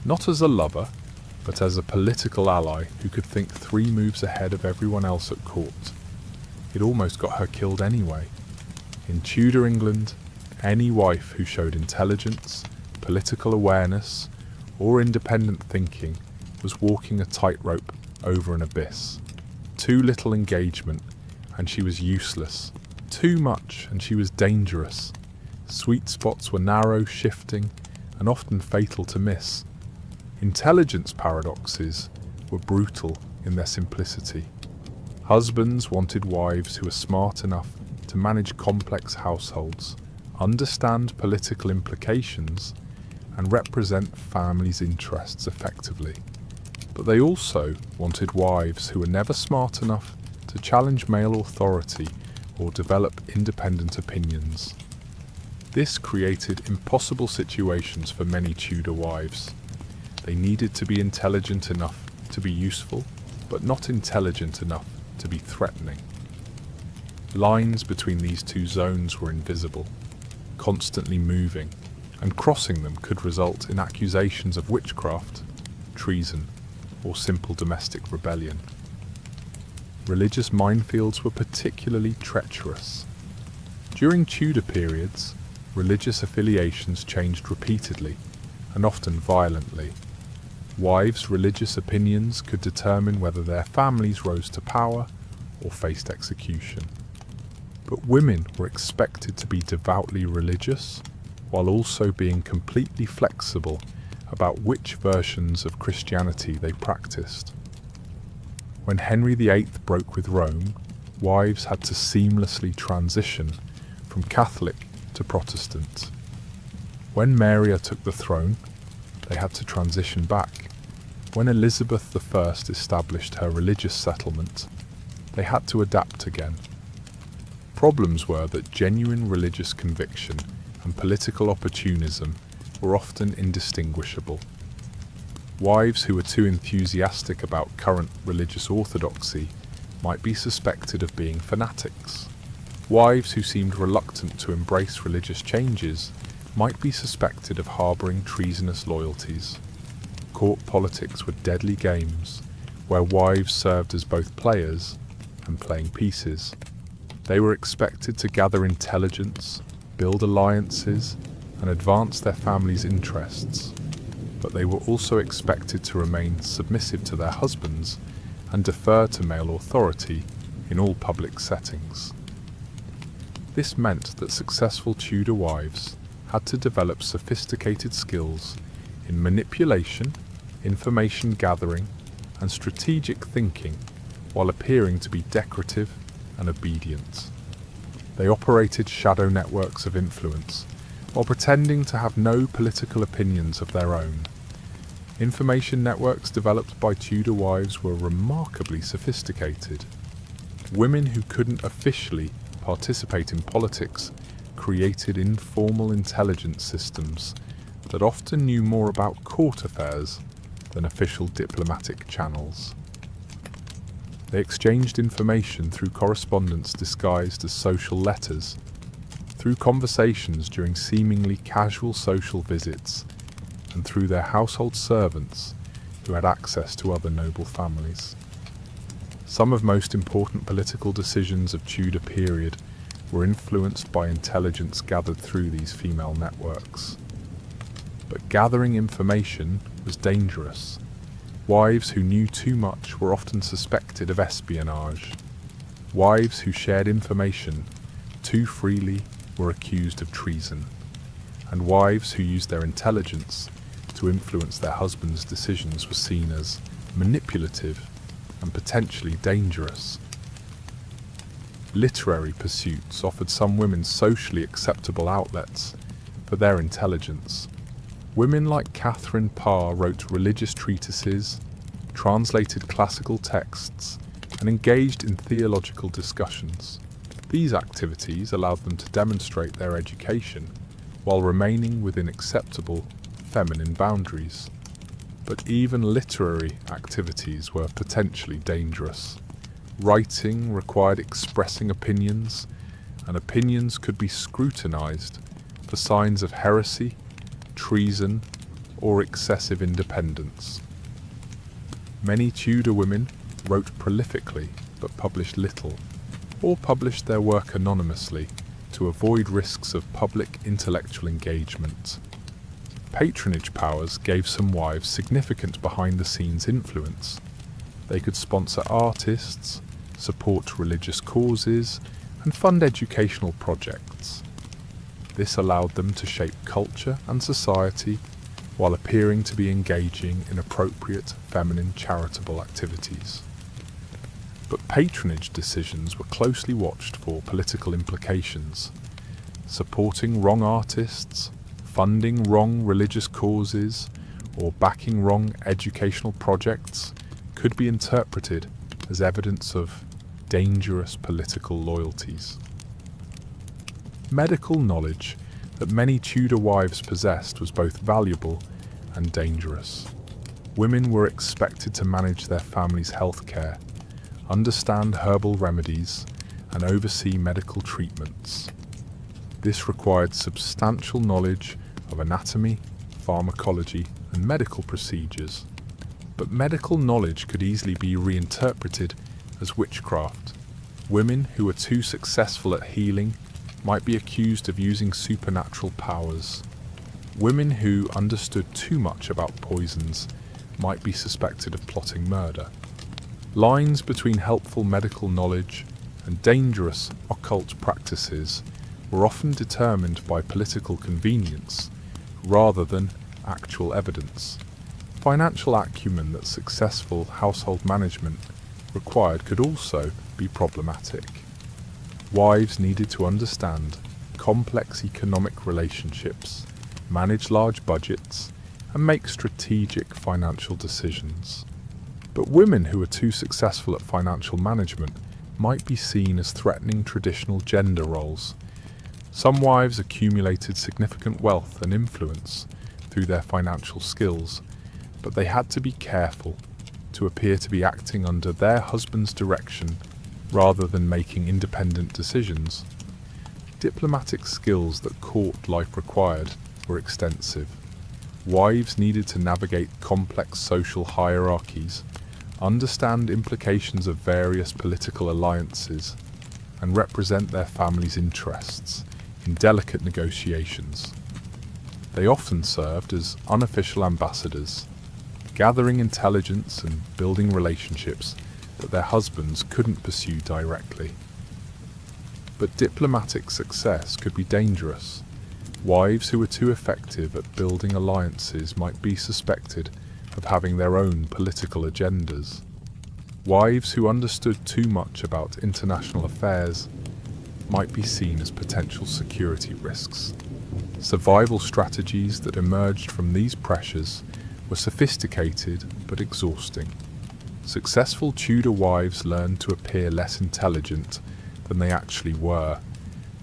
Not as a lover, but as a political ally who could think 3 moves ahead of everyone else at court. It almost got her killed anyway. In Tudor England, any wife who showed intelligence, political awareness, or independent thinking was walking a tightrope over an abyss. Too little engagement, and she was useless. Too much, and she was dangerous. Sweet spots were narrow, shifting, and often fatal to miss. Intelligence paradoxes were brutal in their simplicity. Husbands wanted wives who were smart enough to manage complex households, understand political implications, and represent families' interests effectively. But they also wanted wives who were never smart enough to challenge male authority or develop independent opinions. This created impossible situations for many Tudor wives. They needed to be intelligent enough to be useful, but not intelligent enough to be threatening. Lines between these two zones were invisible, constantly moving, and crossing them could result in accusations of witchcraft, treason, or simple domestic rebellion. Religious minefields were particularly treacherous. During Tudor periods, religious affiliations changed repeatedly, and often violently. Wives' religious opinions could determine whether their families rose to power or faced execution. But women were expected to be devoutly religious, while also being completely flexible about which versions of Christianity they practiced. When Henry VIII broke with Rome, wives had to seamlessly transition from Catholic to Protestant. When Mary took the throne, they had to transition back. When Elizabeth I established her religious settlement, they had to adapt again. Problems were that genuine religious conviction and political opportunism were often indistinguishable. Wives who were too enthusiastic about current religious orthodoxy might be suspected of being fanatics. Wives who seemed reluctant to embrace religious changes might be suspected of harbouring treasonous loyalties. Court politics were deadly games where wives served as both players and playing pieces. They were expected to gather intelligence, build alliances, and advance their family's interests, but they were also expected to remain submissive to their husbands and defer to male authority in all public settings. This meant that successful Tudor wives had to develop sophisticated skills in manipulation, information gathering, and strategic thinking while appearing to be decorative and obedient. They operated shadow networks of influence while pretending to have no political opinions of their own. Information networks developed by Tudor wives were remarkably sophisticated. Women who couldn't officially participate in politics created informal intelligence systems that often knew more about court affairs than official diplomatic channels. They exchanged information through correspondence disguised as social letters, through conversations during seemingly casual social visits, and through their household servants who had access to other noble families. Some of most important political decisions of Tudor period were influenced by intelligence gathered through these female networks. But gathering information was dangerous. Wives who knew too much were often suspected of espionage. Wives who shared information too freely were accused of treason. And wives who used their intelligence to influence their husbands' decisions were seen as manipulative and potentially dangerous. Literary pursuits offered some women socially acceptable outlets for their intelligence. Women like Catherine Parr wrote religious treatises, translated classical texts, and engaged in theological discussions. These activities allowed them to demonstrate their education while remaining within acceptable feminine boundaries. But even literary activities were potentially dangerous. Writing required expressing opinions, and opinions could be scrutinized for signs of heresy, treason, or excessive independence. Many Tudor women wrote prolifically but published little, or published their work anonymously to avoid risks of public intellectual engagement. Patronage powers gave some wives significant behind-the-scenes influence. They could sponsor artists, support religious causes, and fund educational projects. This allowed them to shape culture and society while appearing to be engaging in appropriate feminine charitable activities. But patronage decisions were closely watched for political implications. Supporting wrong artists, funding wrong religious causes, or backing wrong educational projects could be interpreted as evidence of dangerous political loyalties. Medical knowledge that many Tudor wives possessed was both valuable and dangerous. Women were expected to manage their family's health care, understand herbal remedies, and oversee medical treatments. This required substantial knowledge of anatomy, pharmacology, and medical procedures. But medical knowledge could easily be reinterpreted as witchcraft. Women who were too successful at healing might be accused of using supernatural powers. Women who understood too much about poisons might be suspected of plotting murder. Lines between helpful medical knowledge and dangerous occult practices were often determined by political convenience rather than actual evidence. Financial acumen that successful household management required could also be problematic. Wives needed to understand complex economic relationships, manage large budgets, and make strategic financial decisions. But women who were too successful at financial management might be seen as threatening traditional gender roles. Some wives accumulated significant wealth and influence through their financial skills, but they had to be careful to appear to be acting under their husband's direction rather than making independent decisions. Diplomatic skills that court life required were extensive. Wives needed to navigate complex social hierarchies, understand implications of various political alliances, and represent their family's interests in delicate negotiations. They often served as unofficial ambassadors, gathering intelligence and building relationships that their husbands couldn't pursue directly. But diplomatic success could be dangerous. Wives who were too effective at building alliances might be suspected of having their own political agendas. Wives who understood too much about international affairs might be seen as potential security risks. Survival strategies that emerged from these pressures were sophisticated but exhausting. Successful Tudor wives learned to appear less intelligent than they actually were,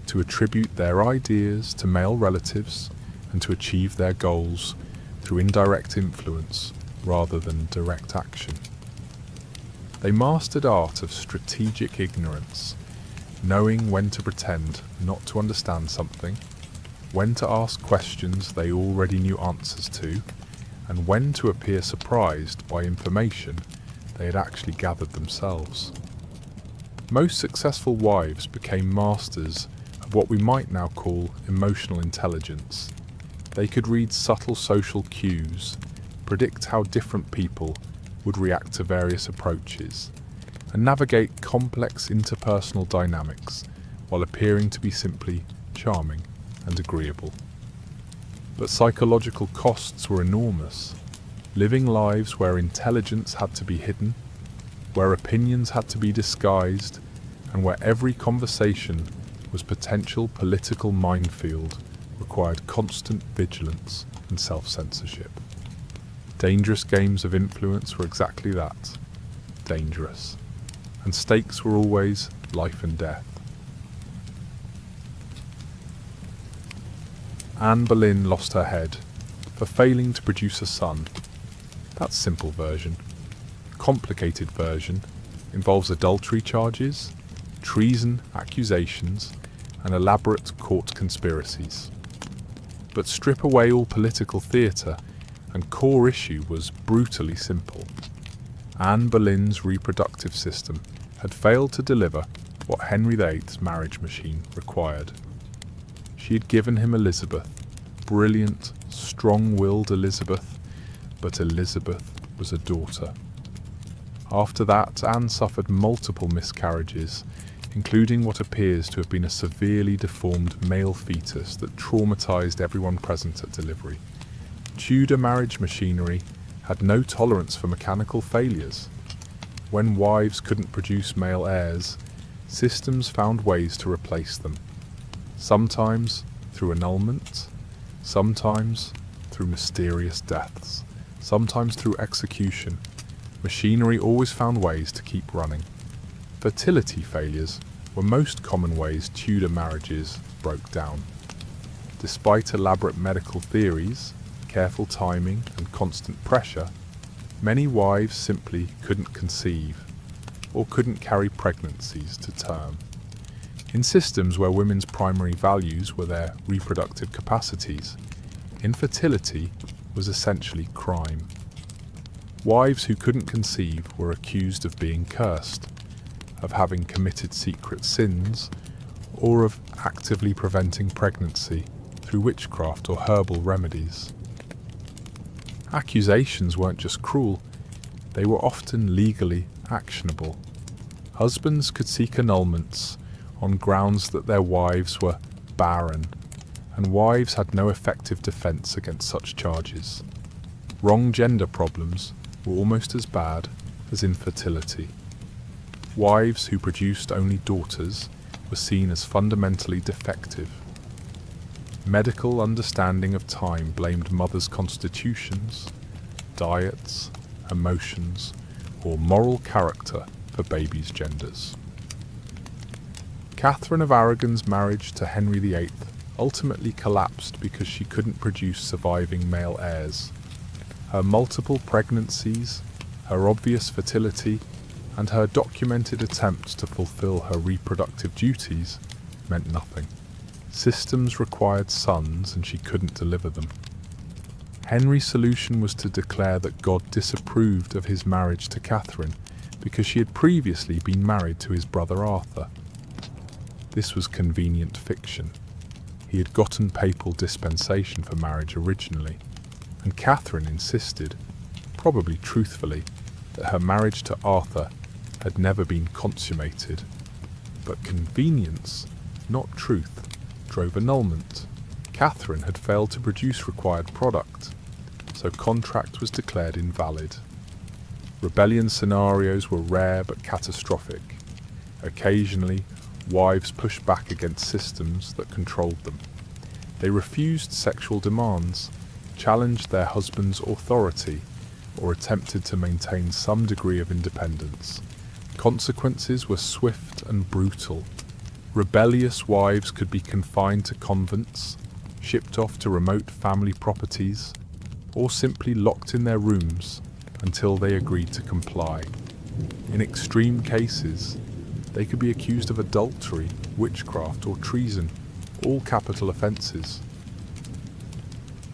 to attribute their ideas to male relatives, and to achieve their goals through indirect influence rather than direct action. They mastered art of strategic ignorance, knowing when to pretend not to understand something, when to ask questions they already knew answers to, and when to appear surprised by information they had actually gathered themselves. Most successful wives became masters of what we might now call emotional intelligence. They could read subtle social cues, predict how different people would react to various approaches, and navigate complex interpersonal dynamics while appearing to be simply charming and agreeable. But psychological costs were enormous. Living lives where intelligence had to be hidden, where opinions had to be disguised, and where every conversation was potential political minefield required constant vigilance and self-censorship. Dangerous games of influence were exactly that, dangerous, and stakes were always life and death. Anne Boleyn lost her head for failing to produce a son. That's simple version. Complicated version involves adultery charges, treason accusations, and elaborate court conspiracies. But strip away all political theatre, and core issue was brutally simple. Anne Boleyn's reproductive system had failed to deliver what Henry VIII's marriage machine required. She had given him Elizabeth, brilliant, strong-willed Elizabeth, but Elizabeth was a daughter. After that, Anne suffered multiple miscarriages, including what appears to have been a severely deformed male fetus that traumatized everyone present at delivery. Tudor marriage machinery had no tolerance for mechanical failures. When wives couldn't produce male heirs, systems found ways to replace them. Sometimes through annulment, sometimes through mysterious deaths, sometimes through execution. Machinery always found ways to keep running. Fertility failures were most common ways Tudor marriages broke down. Despite elaborate medical theories, careful timing, and constant pressure, many wives simply couldn't conceive or couldn't carry pregnancies to term. In systems where women's primary values were their reproductive capacities, infertility was essentially crime. Wives who couldn't conceive were accused of being cursed, of having committed secret sins, or of actively preventing pregnancy through witchcraft or herbal remedies. Accusations weren't just cruel, they were often legally actionable. Husbands could seek annulments on grounds that their wives were barren, and wives had no effective defence against such charges. Wrong gender problems were almost as bad as infertility. Wives who produced only daughters were seen as fundamentally defective. Medical understanding of time blamed mothers' constitutions, diets, emotions, or moral character for babies' genders. Catherine of Aragon's marriage to Henry VIII ultimately collapsed because she couldn't produce surviving male heirs. Her multiple pregnancies, her obvious fertility, and her documented attempts to fulfill her reproductive duties meant nothing. Systems required sons and she couldn't deliver them. Henry's solution was to declare that God disapproved of his marriage to Catherine because she had previously been married to his brother Arthur. This was convenient fiction. He had gotten papal dispensation for marriage originally, and Catherine insisted, probably truthfully, that her marriage to Arthur had never been consummated. But convenience, not truth, drove annulment. Catherine had failed to produce required product, so contract was declared invalid. Rebellion scenarios were rare but catastrophic. Occasionally, wives pushed back against systems that controlled them. They refused sexual demands, challenged their husband's authority, or attempted to maintain some degree of independence. Consequences were swift and brutal. Rebellious wives could be confined to convents, shipped off to remote family properties, or simply locked in their rooms until they agreed to comply. In extreme cases, they could be accused of adultery, witchcraft, or treason, all capital offences.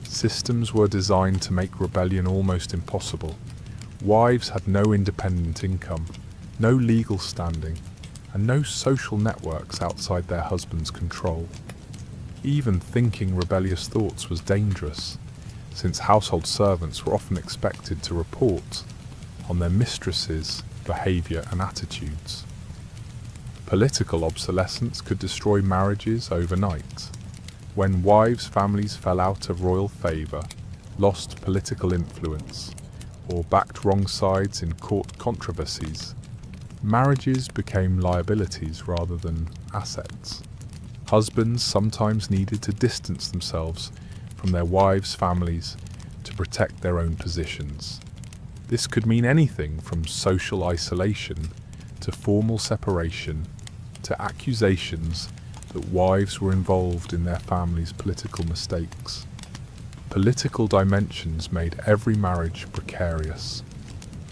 Systems were designed to make rebellion almost impossible. Wives had no independent income, no legal standing, and no social networks outside their husband's control. Even thinking rebellious thoughts was dangerous, since household servants were often expected to report on their mistresses' behaviour and attitudes. Political obsolescence could destroy marriages overnight. When wives' families fell out of royal favour, lost political influence, or backed wrong sides in court controversies, marriages became liabilities rather than assets. Husbands sometimes needed to distance themselves from their wives' families to protect their own positions. This could mean anything from social isolation to formal separation to accusations that wives were involved in their family's political mistakes. Political dimensions made every marriage precarious.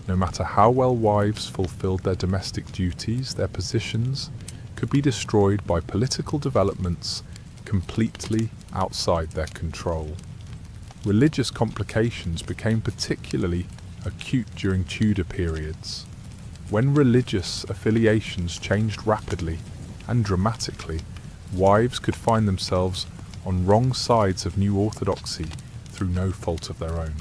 No matter how well wives fulfilled their domestic duties, their positions could be destroyed by political developments completely outside their control. Religious complications became particularly acute during Tudor periods. When religious affiliations changed rapidly and dramatically, wives could find themselves on wrong sides of new orthodoxy through no fault of their own.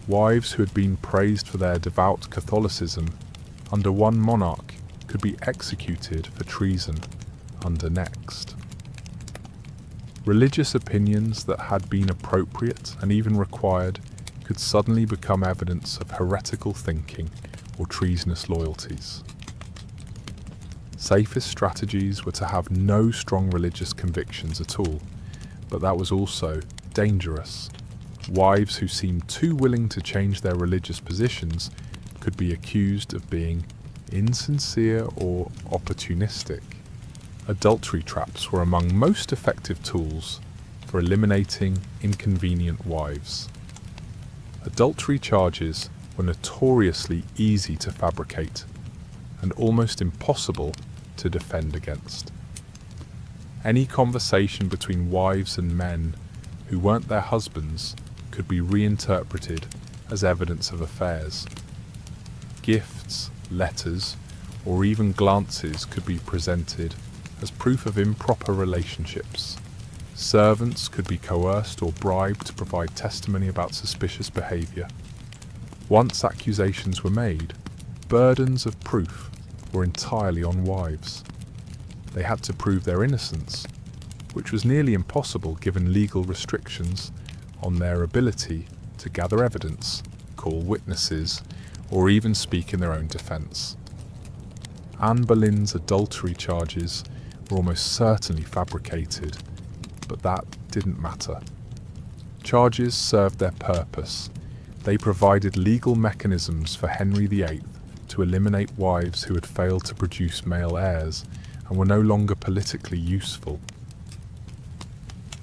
Wives who had been praised for their devout Catholicism under one monarch could be executed for treason under next. Religious opinions that had been appropriate and even required could suddenly become evidence of heretical thinking or treasonous loyalties. Safest strategies were to have no strong religious convictions at all, but that was also dangerous. Wives who seemed too willing to change their religious positions could be accused of being insincere or opportunistic. Adultery traps were among most effective tools for eliminating inconvenient wives. Adultery charges were notoriously easy to fabricate and almost impossible to defend against. Any conversation between wives and men who weren't their husbands could be reinterpreted as evidence of affairs. Gifts, letters, or even glances could be presented as proof of improper relationships. Servants could be coerced or bribed to provide testimony about suspicious behaviour. Once accusations were made, burdens of proof were entirely on wives. They had to prove their innocence, which was nearly impossible given legal restrictions on their ability to gather evidence, call witnesses, or even speak in their own defence. Anne Boleyn's adultery charges were almost certainly fabricated, but that didn't matter. Charges served their purpose. They provided legal mechanisms for Henry VIII to eliminate wives who had failed to produce male heirs and were no longer politically useful.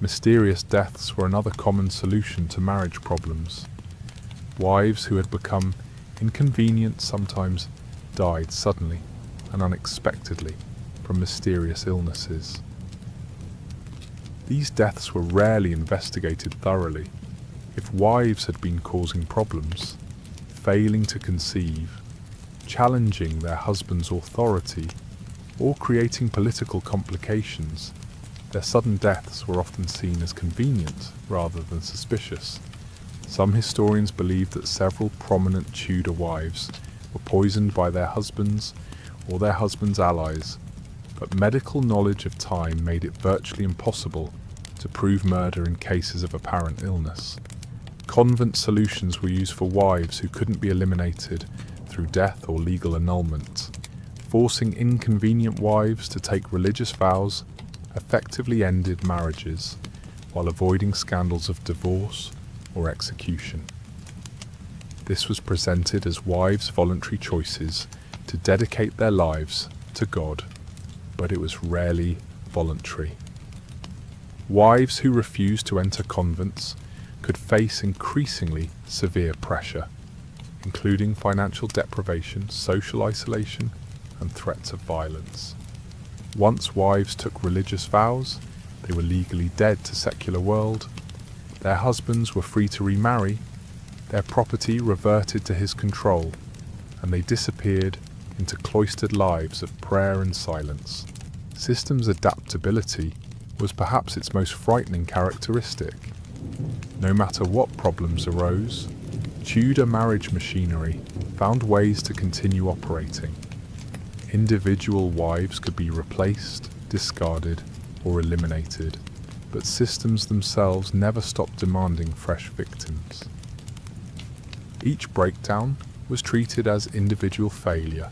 Mysterious deaths were another common solution to marriage problems. Wives who had become inconvenient sometimes died suddenly and unexpectedly from mysterious illnesses. These deaths were rarely investigated thoroughly. If wives had been causing problems, failing to conceive, challenging their husband's authority, or creating political complications, their sudden deaths were often seen as convenient rather than suspicious. Some historians believe that several prominent Tudor wives were poisoned by their husbands or their husbands' allies, but medical knowledge of time made it virtually impossible to prove murder in cases of apparent illness. Convent solutions were used for wives who couldn't be eliminated through death or legal annulment. Forcing inconvenient wives to take religious vows effectively ended marriages while avoiding scandals of divorce or execution. This was presented as wives' voluntary choices to dedicate their lives to God, but it was rarely voluntary. Wives who refused to enter convents could face increasingly severe pressure, including financial deprivation, social isolation, and threats of violence. Once wives took religious vows, they were legally dead to secular world. Their husbands were free to remarry, their property reverted to his control, and they disappeared into cloistered lives of prayer and silence. Systems adaptability was perhaps its most frightening characteristic. No matter what problems arose, Tudor marriage machinery found ways to continue operating. Individual wives could be replaced, discarded, or eliminated, but systems themselves never stopped demanding fresh victims. Each breakdown was treated as individual failure,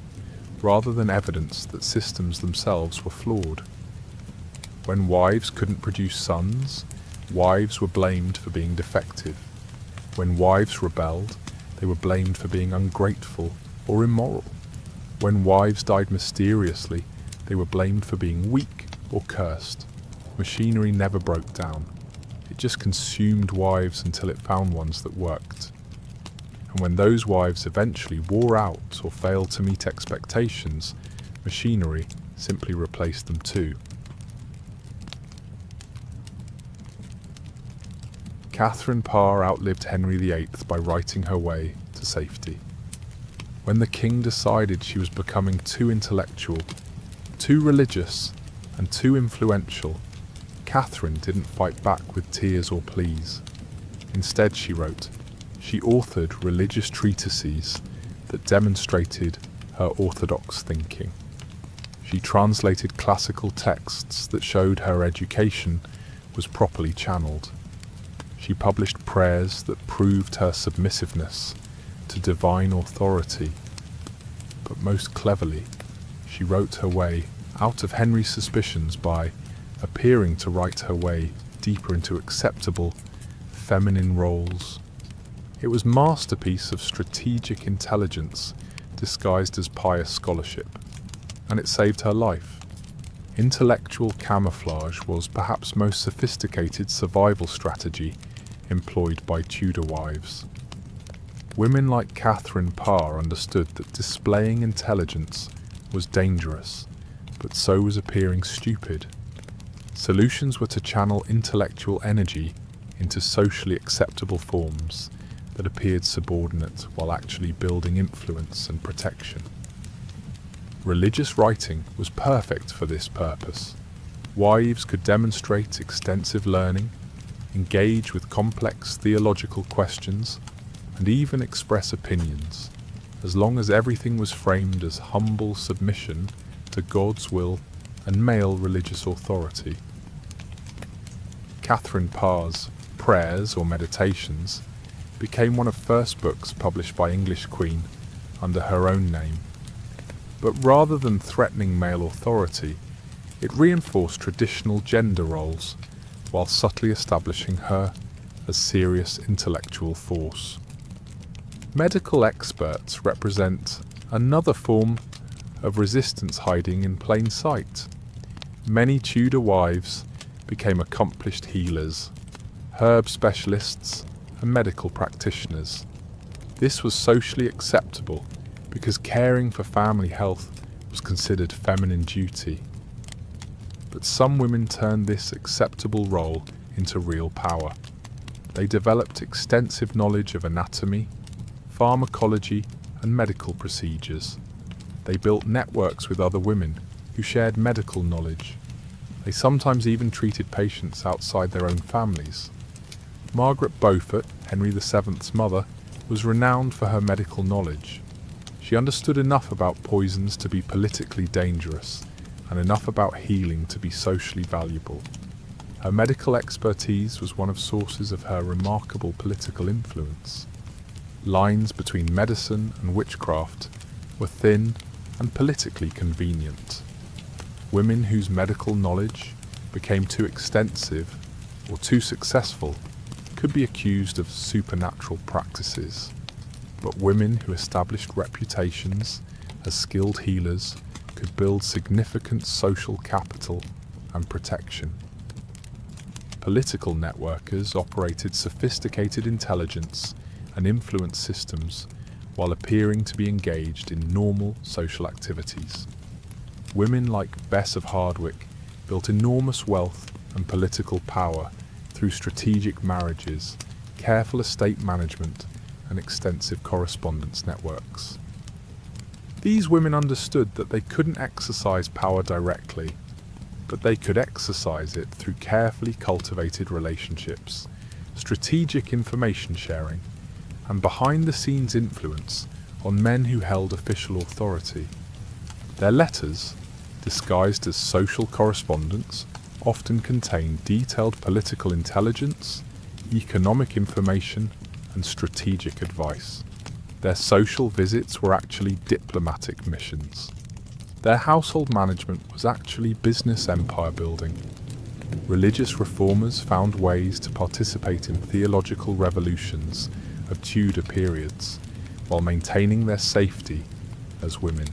rather than evidence that systems themselves were flawed. When wives couldn't produce sons, wives were blamed for being defective. When wives rebelled, they were blamed for being ungrateful or immoral. When wives died mysteriously, they were blamed for being weak or cursed. Machinery never broke down. It just consumed wives until it found ones that worked. And when those wives eventually wore out or failed to meet expectations, machinery simply replaced them too. Catherine Parr outlived Henry VIII by writing her way to safety. When the king decided she was becoming too intellectual, too religious, and too influential, Catherine didn't fight back with tears or pleas. Instead, she authored religious treatises that demonstrated her orthodox thinking. She translated classical texts that showed her education was properly channeled. She published prayers that proved her submissiveness to divine authority. But most cleverly, she wrote her way out of Henry's suspicions by appearing to write her way deeper into acceptable feminine roles. It was a masterpiece of strategic intelligence disguised as pious scholarship, and it saved her life. Intellectual camouflage was perhaps most sophisticated survival strategy employed by Tudor wives. Women like Catherine Parr understood that displaying intelligence was dangerous, but so was appearing stupid. Solutions were to channel intellectual energy into socially acceptable forms that appeared subordinate while actually building influence and protection. Religious writing was perfect for this purpose. Wives could demonstrate extensive learning, engage with complex theological questions, and even express opinions, as long as everything was framed as humble submission to God's will and male religious authority. Catherine Parr's Prayers or Meditations became one of the first books published by English Queen under her own name. But rather than threatening male authority, it reinforced traditional gender roles while subtly establishing her as serious intellectual force. Medical experts represent another form of resistance hiding in plain sight. Many Tudor wives became accomplished healers, herb specialists, and medical practitioners. This was socially acceptable because caring for family health was considered feminine duty. But some women turned this acceptable role into real power. They developed extensive knowledge of anatomy, pharmacology, and medical procedures. They built networks with other women who shared medical knowledge. They sometimes even treated patients outside their own families. Margaret Beaufort, Henry VII's mother, was renowned for her medical knowledge. She understood enough about poisons to be politically dangerous, and enough about healing to be socially valuable. Her medical expertise was one of sources of her remarkable political influence. Lines between medicine and witchcraft were thin and politically convenient. Women whose medical knowledge became too extensive or too successful could be accused of supernatural practices, but women who established reputations as skilled healers could build significant social capital and protection. Political networkers operated sophisticated intelligence and influence systems while appearing to be engaged in normal social activities. Women like Bess of Hardwick built enormous wealth and political power through strategic marriages, careful estate management, and extensive correspondence networks. These women understood that they couldn't exercise power directly, but they could exercise it through carefully cultivated relationships, strategic information sharing, and behind-the-scenes influence on men who held official authority. Their letters, disguised as social correspondence, often contained detailed political intelligence, economic information, and strategic advice. Their social visits were actually diplomatic missions. Their household management was actually business empire building. Religious reformers found ways to participate in theological revolutions of Tudor periods while maintaining their safety as women.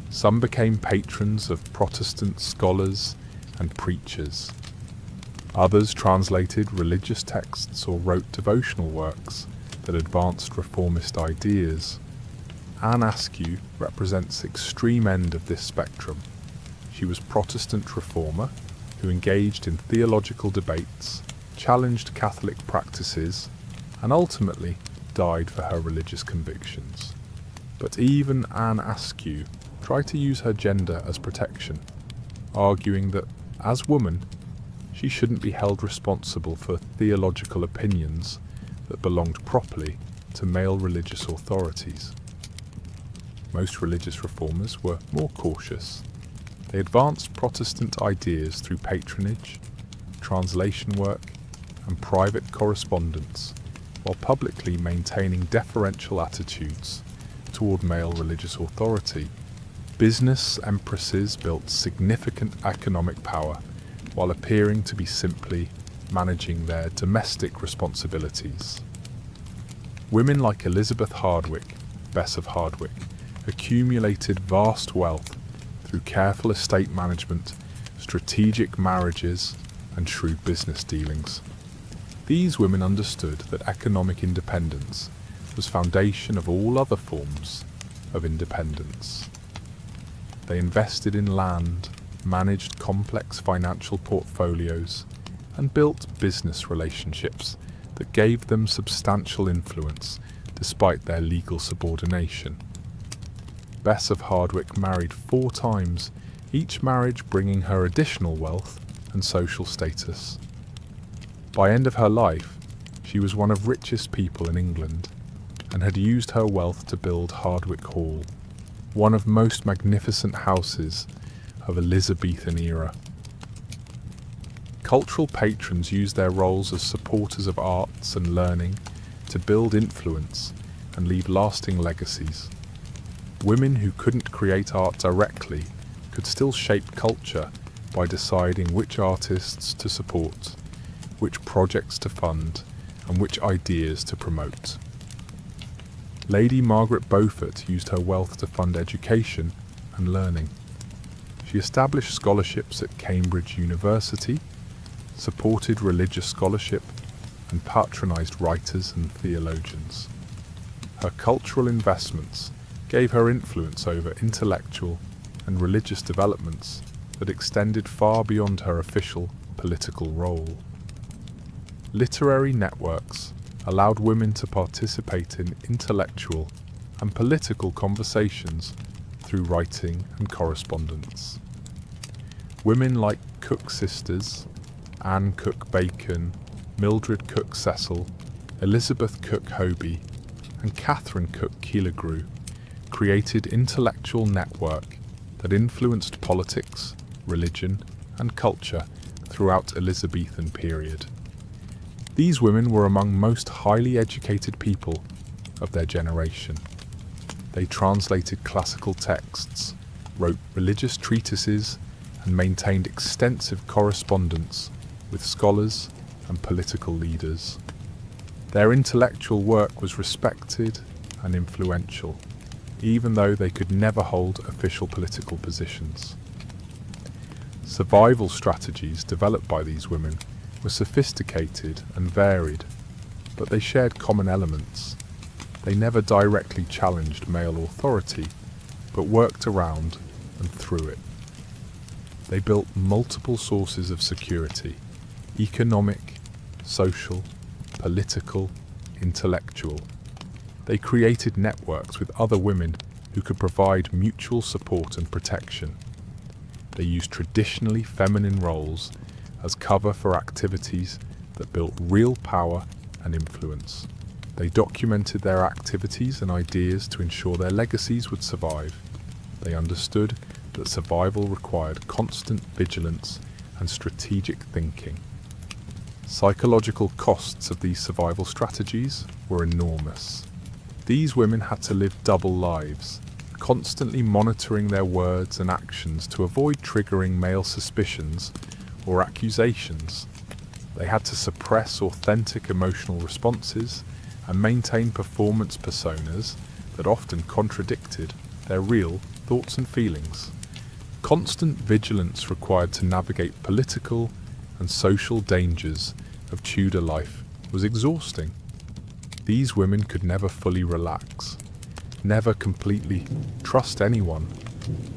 Some became patrons of Protestant scholars and preachers. Others translated religious texts or wrote devotional works that advanced reformist ideas. Anne Askew represents the extreme end of this spectrum. She was Protestant reformer who engaged in theological debates, challenged Catholic practices, and ultimately died for her religious convictions. But even Anne Askew tried to use her gender as protection, arguing that, as woman, she shouldn't be held responsible for theological opinions that belonged properly to male religious authorities. Most religious reformers were more cautious. They advanced Protestant ideas through patronage, translation work, and private correspondence, while publicly maintaining deferential attitudes toward male religious authority. Business empresses built significant economic power while appearing to be simply managing their domestic responsibilities. Women like Elizabeth Hardwick, Bess of Hardwick, accumulated vast wealth through careful estate management, strategic marriages, and shrewd business dealings. These women understood that economic independence was foundation of all other forms of independence. They invested in land, managed complex financial portfolios, and built business relationships that gave them substantial influence despite their legal subordination. Bess of Hardwick married 4 times, each marriage bringing her additional wealth and social status. By end of her life, she was one of richest people in England and had used her wealth to build Hardwick Hall, one of most magnificent houses of Elizabethan era. Cultural patrons used their roles as supporters of arts and learning to build influence and leave lasting legacies. Women who couldn't create art directly could still shape culture by deciding which artists to support, which projects to fund, and which ideas to promote. Lady Margaret Beaufort used her wealth to fund education and learning. She established scholarships at Cambridge University, supported religious scholarship, and patronised writers and theologians. Her cultural investments gave her influence over intellectual and religious developments that extended far beyond her official political role. Literary networks allowed women to participate in intellectual and political conversations through writing and correspondence. Women like Cook sisters, Anne Cook Bacon, Mildred Cook Cecil, Elizabeth Cook Hobie, and Catherine Cook Killigrew created intellectual network that influenced politics, religion, and culture throughout Elizabethan period. These women were among most highly educated people of their generation. They translated classical texts, wrote religious treatises, and maintained extensive correspondence with scholars and political leaders. Their intellectual work was respected and influential, even though they could never hold official political positions. Survival strategies developed by these women were sophisticated and varied, but they shared common elements. They never directly challenged male authority, but worked around and through it. They built multiple sources of security: economic, social, political, intellectual. They created networks with other women who could provide mutual support and protection. They used traditionally feminine roles as cover for activities that built real power and influence. They documented their activities and ideas to ensure their legacies would survive. They understood that survival required constant vigilance and strategic thinking. Psychological costs of these survival strategies were enormous. These women had to live double lives, constantly monitoring their words and actions to avoid triggering male suspicions or accusations. They had to suppress authentic emotional responses and maintain performance personas that often contradicted their real thoughts and feelings. Constant vigilance required to navigate political and social dangers of Tudor life was exhausting. These women could never fully relax, never completely trust anyone,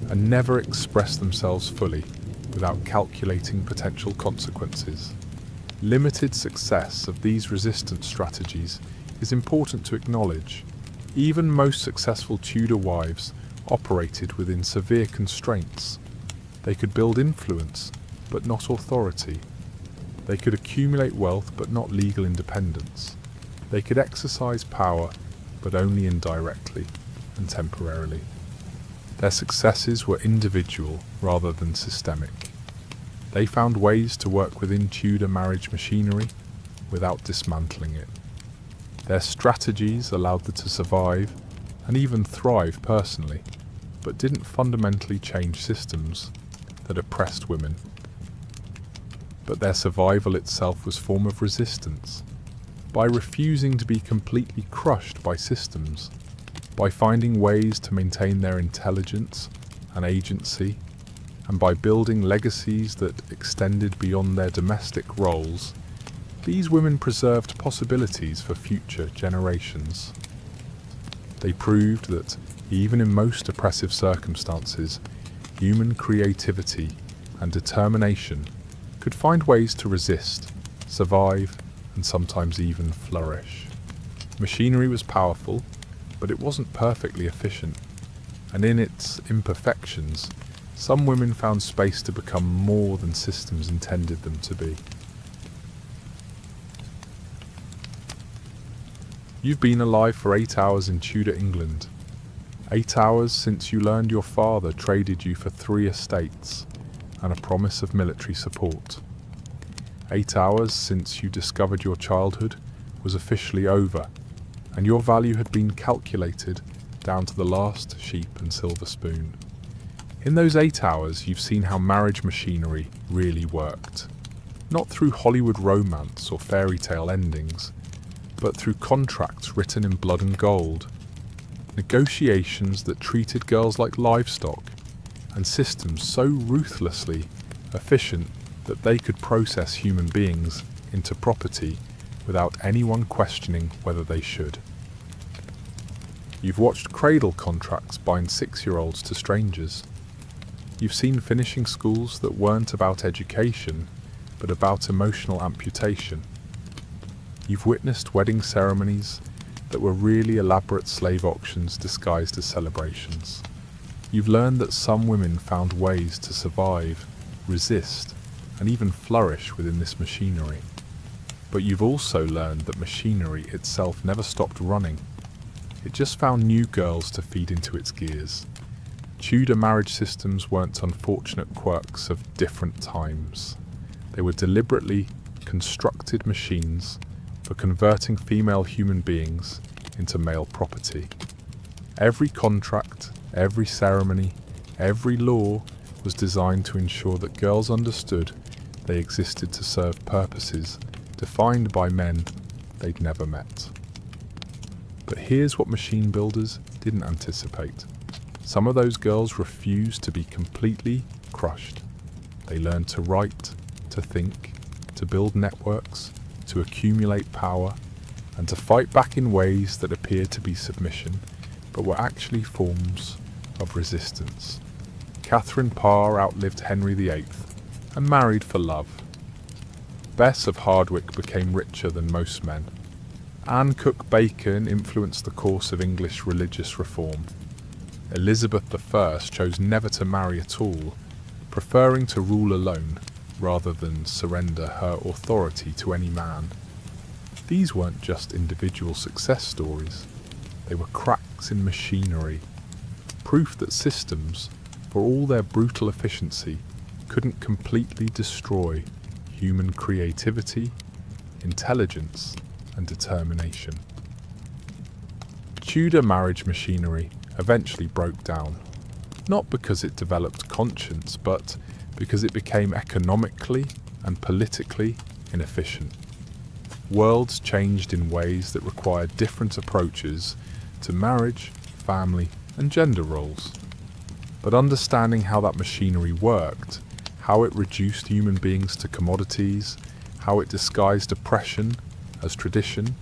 and never express themselves fully without calculating potential consequences. Limited success of these resistance strategies is important to acknowledge. Even most successful Tudor wives operated within severe constraints. They could build influence, but not authority. They could accumulate wealth, but not legal independence. They could exercise power, but only indirectly and temporarily. Their successes were individual rather than systemic. They found ways to work within Tudor marriage machinery without dismantling it. Their strategies allowed them to survive and even thrive personally, but didn't fundamentally change systems that oppressed women. But their survival itself was a form of resistance. By refusing to be completely crushed by systems, by finding ways to maintain their intelligence and agency, and by building legacies that extended beyond their domestic roles, these women preserved possibilities for future generations. They proved that, even in most oppressive circumstances, human creativity and determination could find ways to resist, survive, and sometimes even flourish. Machinery was powerful, but it wasn't perfectly efficient, and in its imperfections, some women found space to become more than systems intended them to be. You've been alive for 8 hours in Tudor England. 8 hours since you learned your father traded you for 3 estates and a promise of military support. 8 hours since you discovered your childhood was officially over, and your value had been calculated down to the last sheep and silver spoon. In those 8 hours, you've seen how marriage machinery really worked. Not through Hollywood romance or fairy tale endings, but through contracts written in blood and gold, negotiations that treated girls like livestock, and systems so ruthlessly efficient that they could process human beings into property without anyone questioning whether they should. You've watched cradle contracts bind 6-year-olds to strangers. You've seen finishing schools that weren't about education, but about emotional amputation. You've witnessed wedding ceremonies that were really elaborate slave auctions disguised as celebrations. You've learned that some women found ways to survive, resist, and even flourish within this machinery. But you've also learned that machinery itself never stopped running. It just found new girls to feed into its gears. Tudor marriage systems weren't unfortunate quirks of different times. They were deliberately constructed machines for converting female human beings into male property. Every contract, every ceremony, every law was designed to ensure that girls understood they existed to serve purposes defined by men they'd never met. But here's what machine builders didn't anticipate. Some of those girls refused to be completely crushed. They learned to write, to think, to build networks, to accumulate power, and to fight back in ways that appeared to be submission, but were actually forms of resistance. Catherine Parr outlived Henry VIII and married for love. Bess of Hardwick became richer than most men. Anne Cook Bacon influenced the course of English religious reform. Elizabeth I chose never to marry at all, preferring to rule alone rather than surrender her authority to any man. These weren't just individual success stories. They were cracks in machinery, proof that systems, for all their brutal efficiency, couldn't completely destroy human creativity, intelligence, and determination. Tudor marriage machinery eventually broke down, not because it developed conscience, but because it became economically and politically inefficient. Worlds changed in ways that required different approaches to marriage, family, and gender roles. But understanding how that machinery worked, how it reduced human beings to commodities, how it disguised oppression as tradition,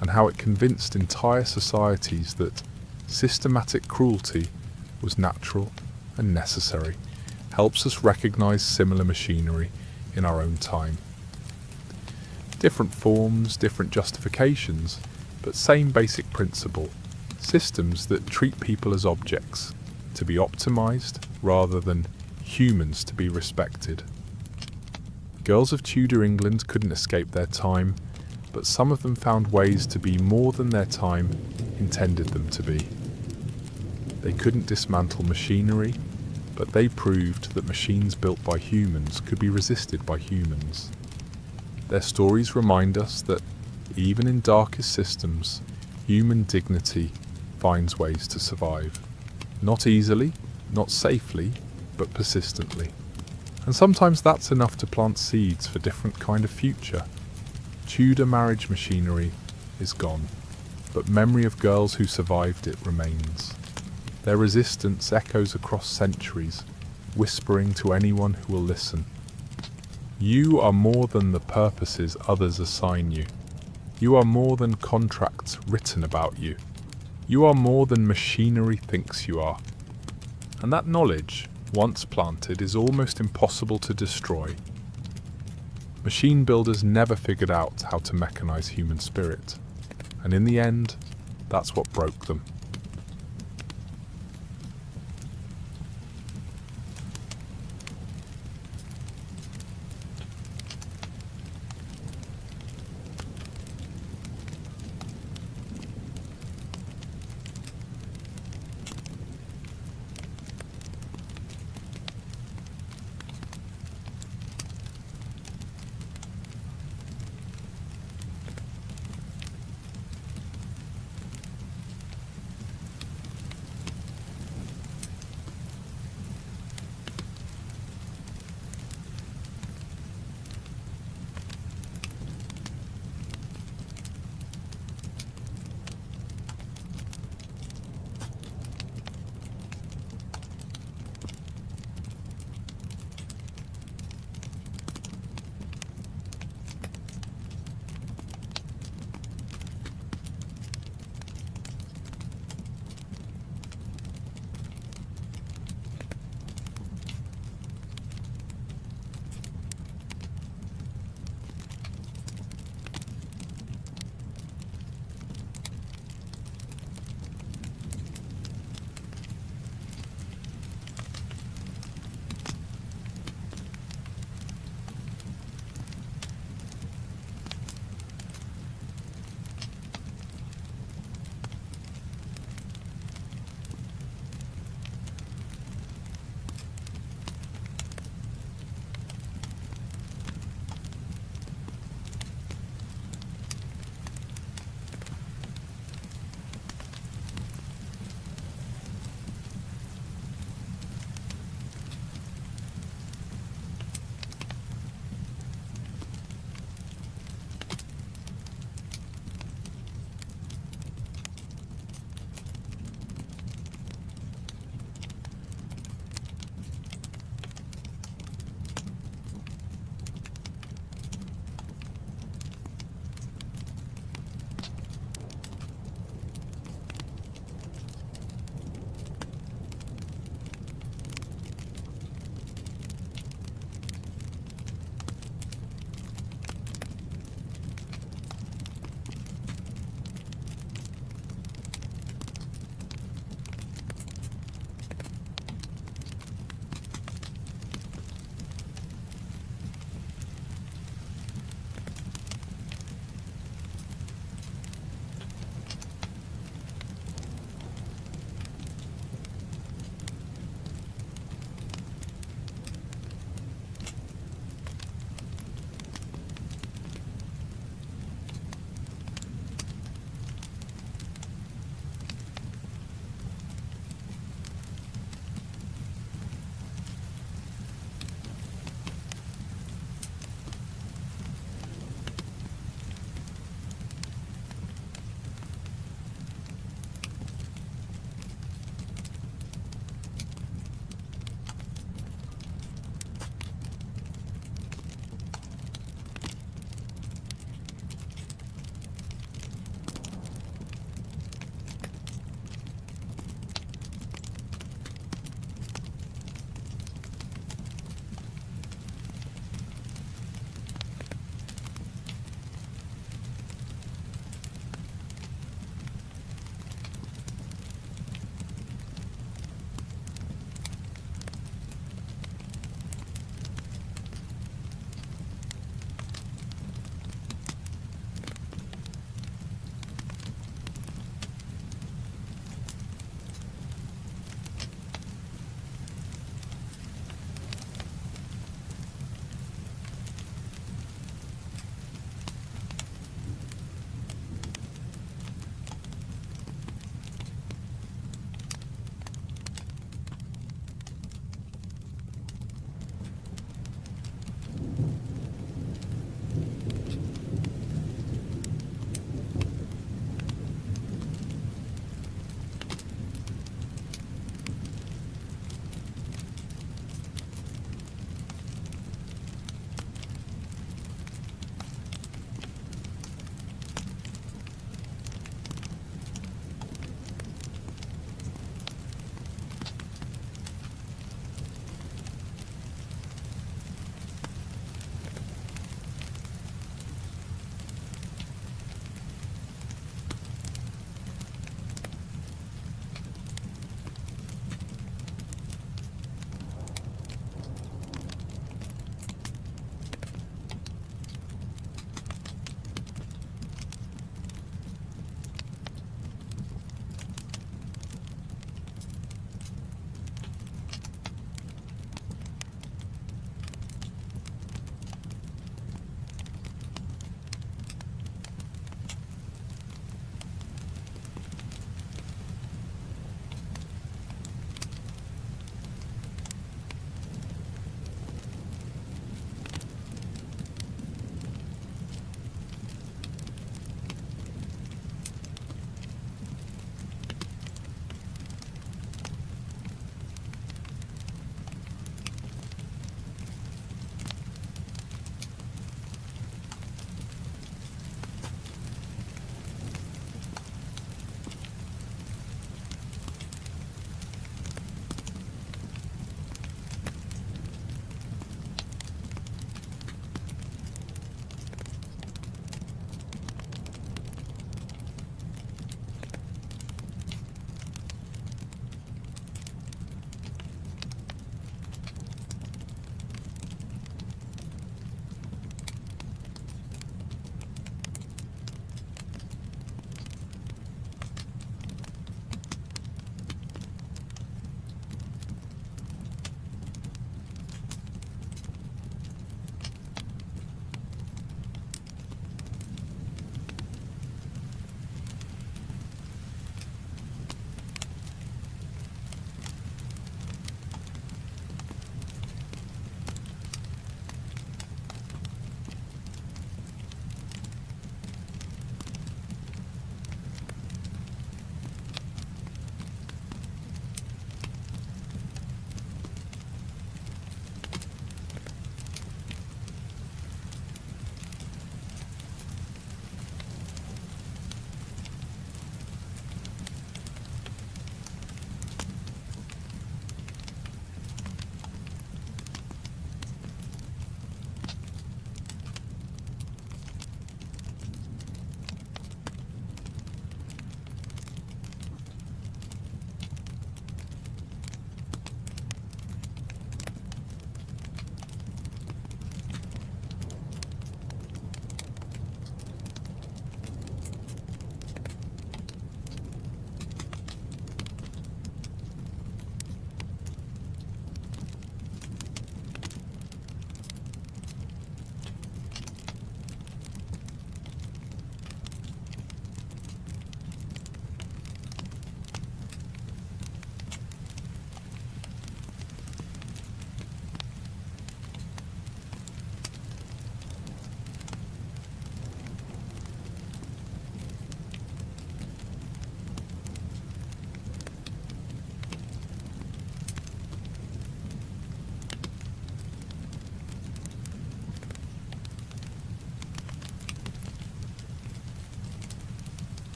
and how it convinced entire societies that systematic cruelty was natural and necessary, helps us recognize similar machinery in our own time. Different forms, different justifications, but same basic principle. Systems that treat people as objects, to be optimized rather than humans to be respected. Girls of Tudor England couldn't escape their time, but some of them found ways to be more than their time intended them to be. They couldn't dismantle machinery, but they proved that machines built by humans could be resisted by humans. Their stories remind us that even in darkest systems, human dignity finds ways to survive. Not easily, not safely, but persistently. And sometimes that's enough to plant seeds for a different kind of future. Tudor marriage machinery is gone, but memory of girls who survived it remains. Their resistance echoes across centuries, whispering to anyone who will listen. You are more than the purposes others assign you. You are more than contracts written about you. You are more than machinery thinks you are. And that knowledge, once planted, is almost impossible to destroy. Machine builders never figured out how to mechanize human spirit, and in the end, that's what broke them.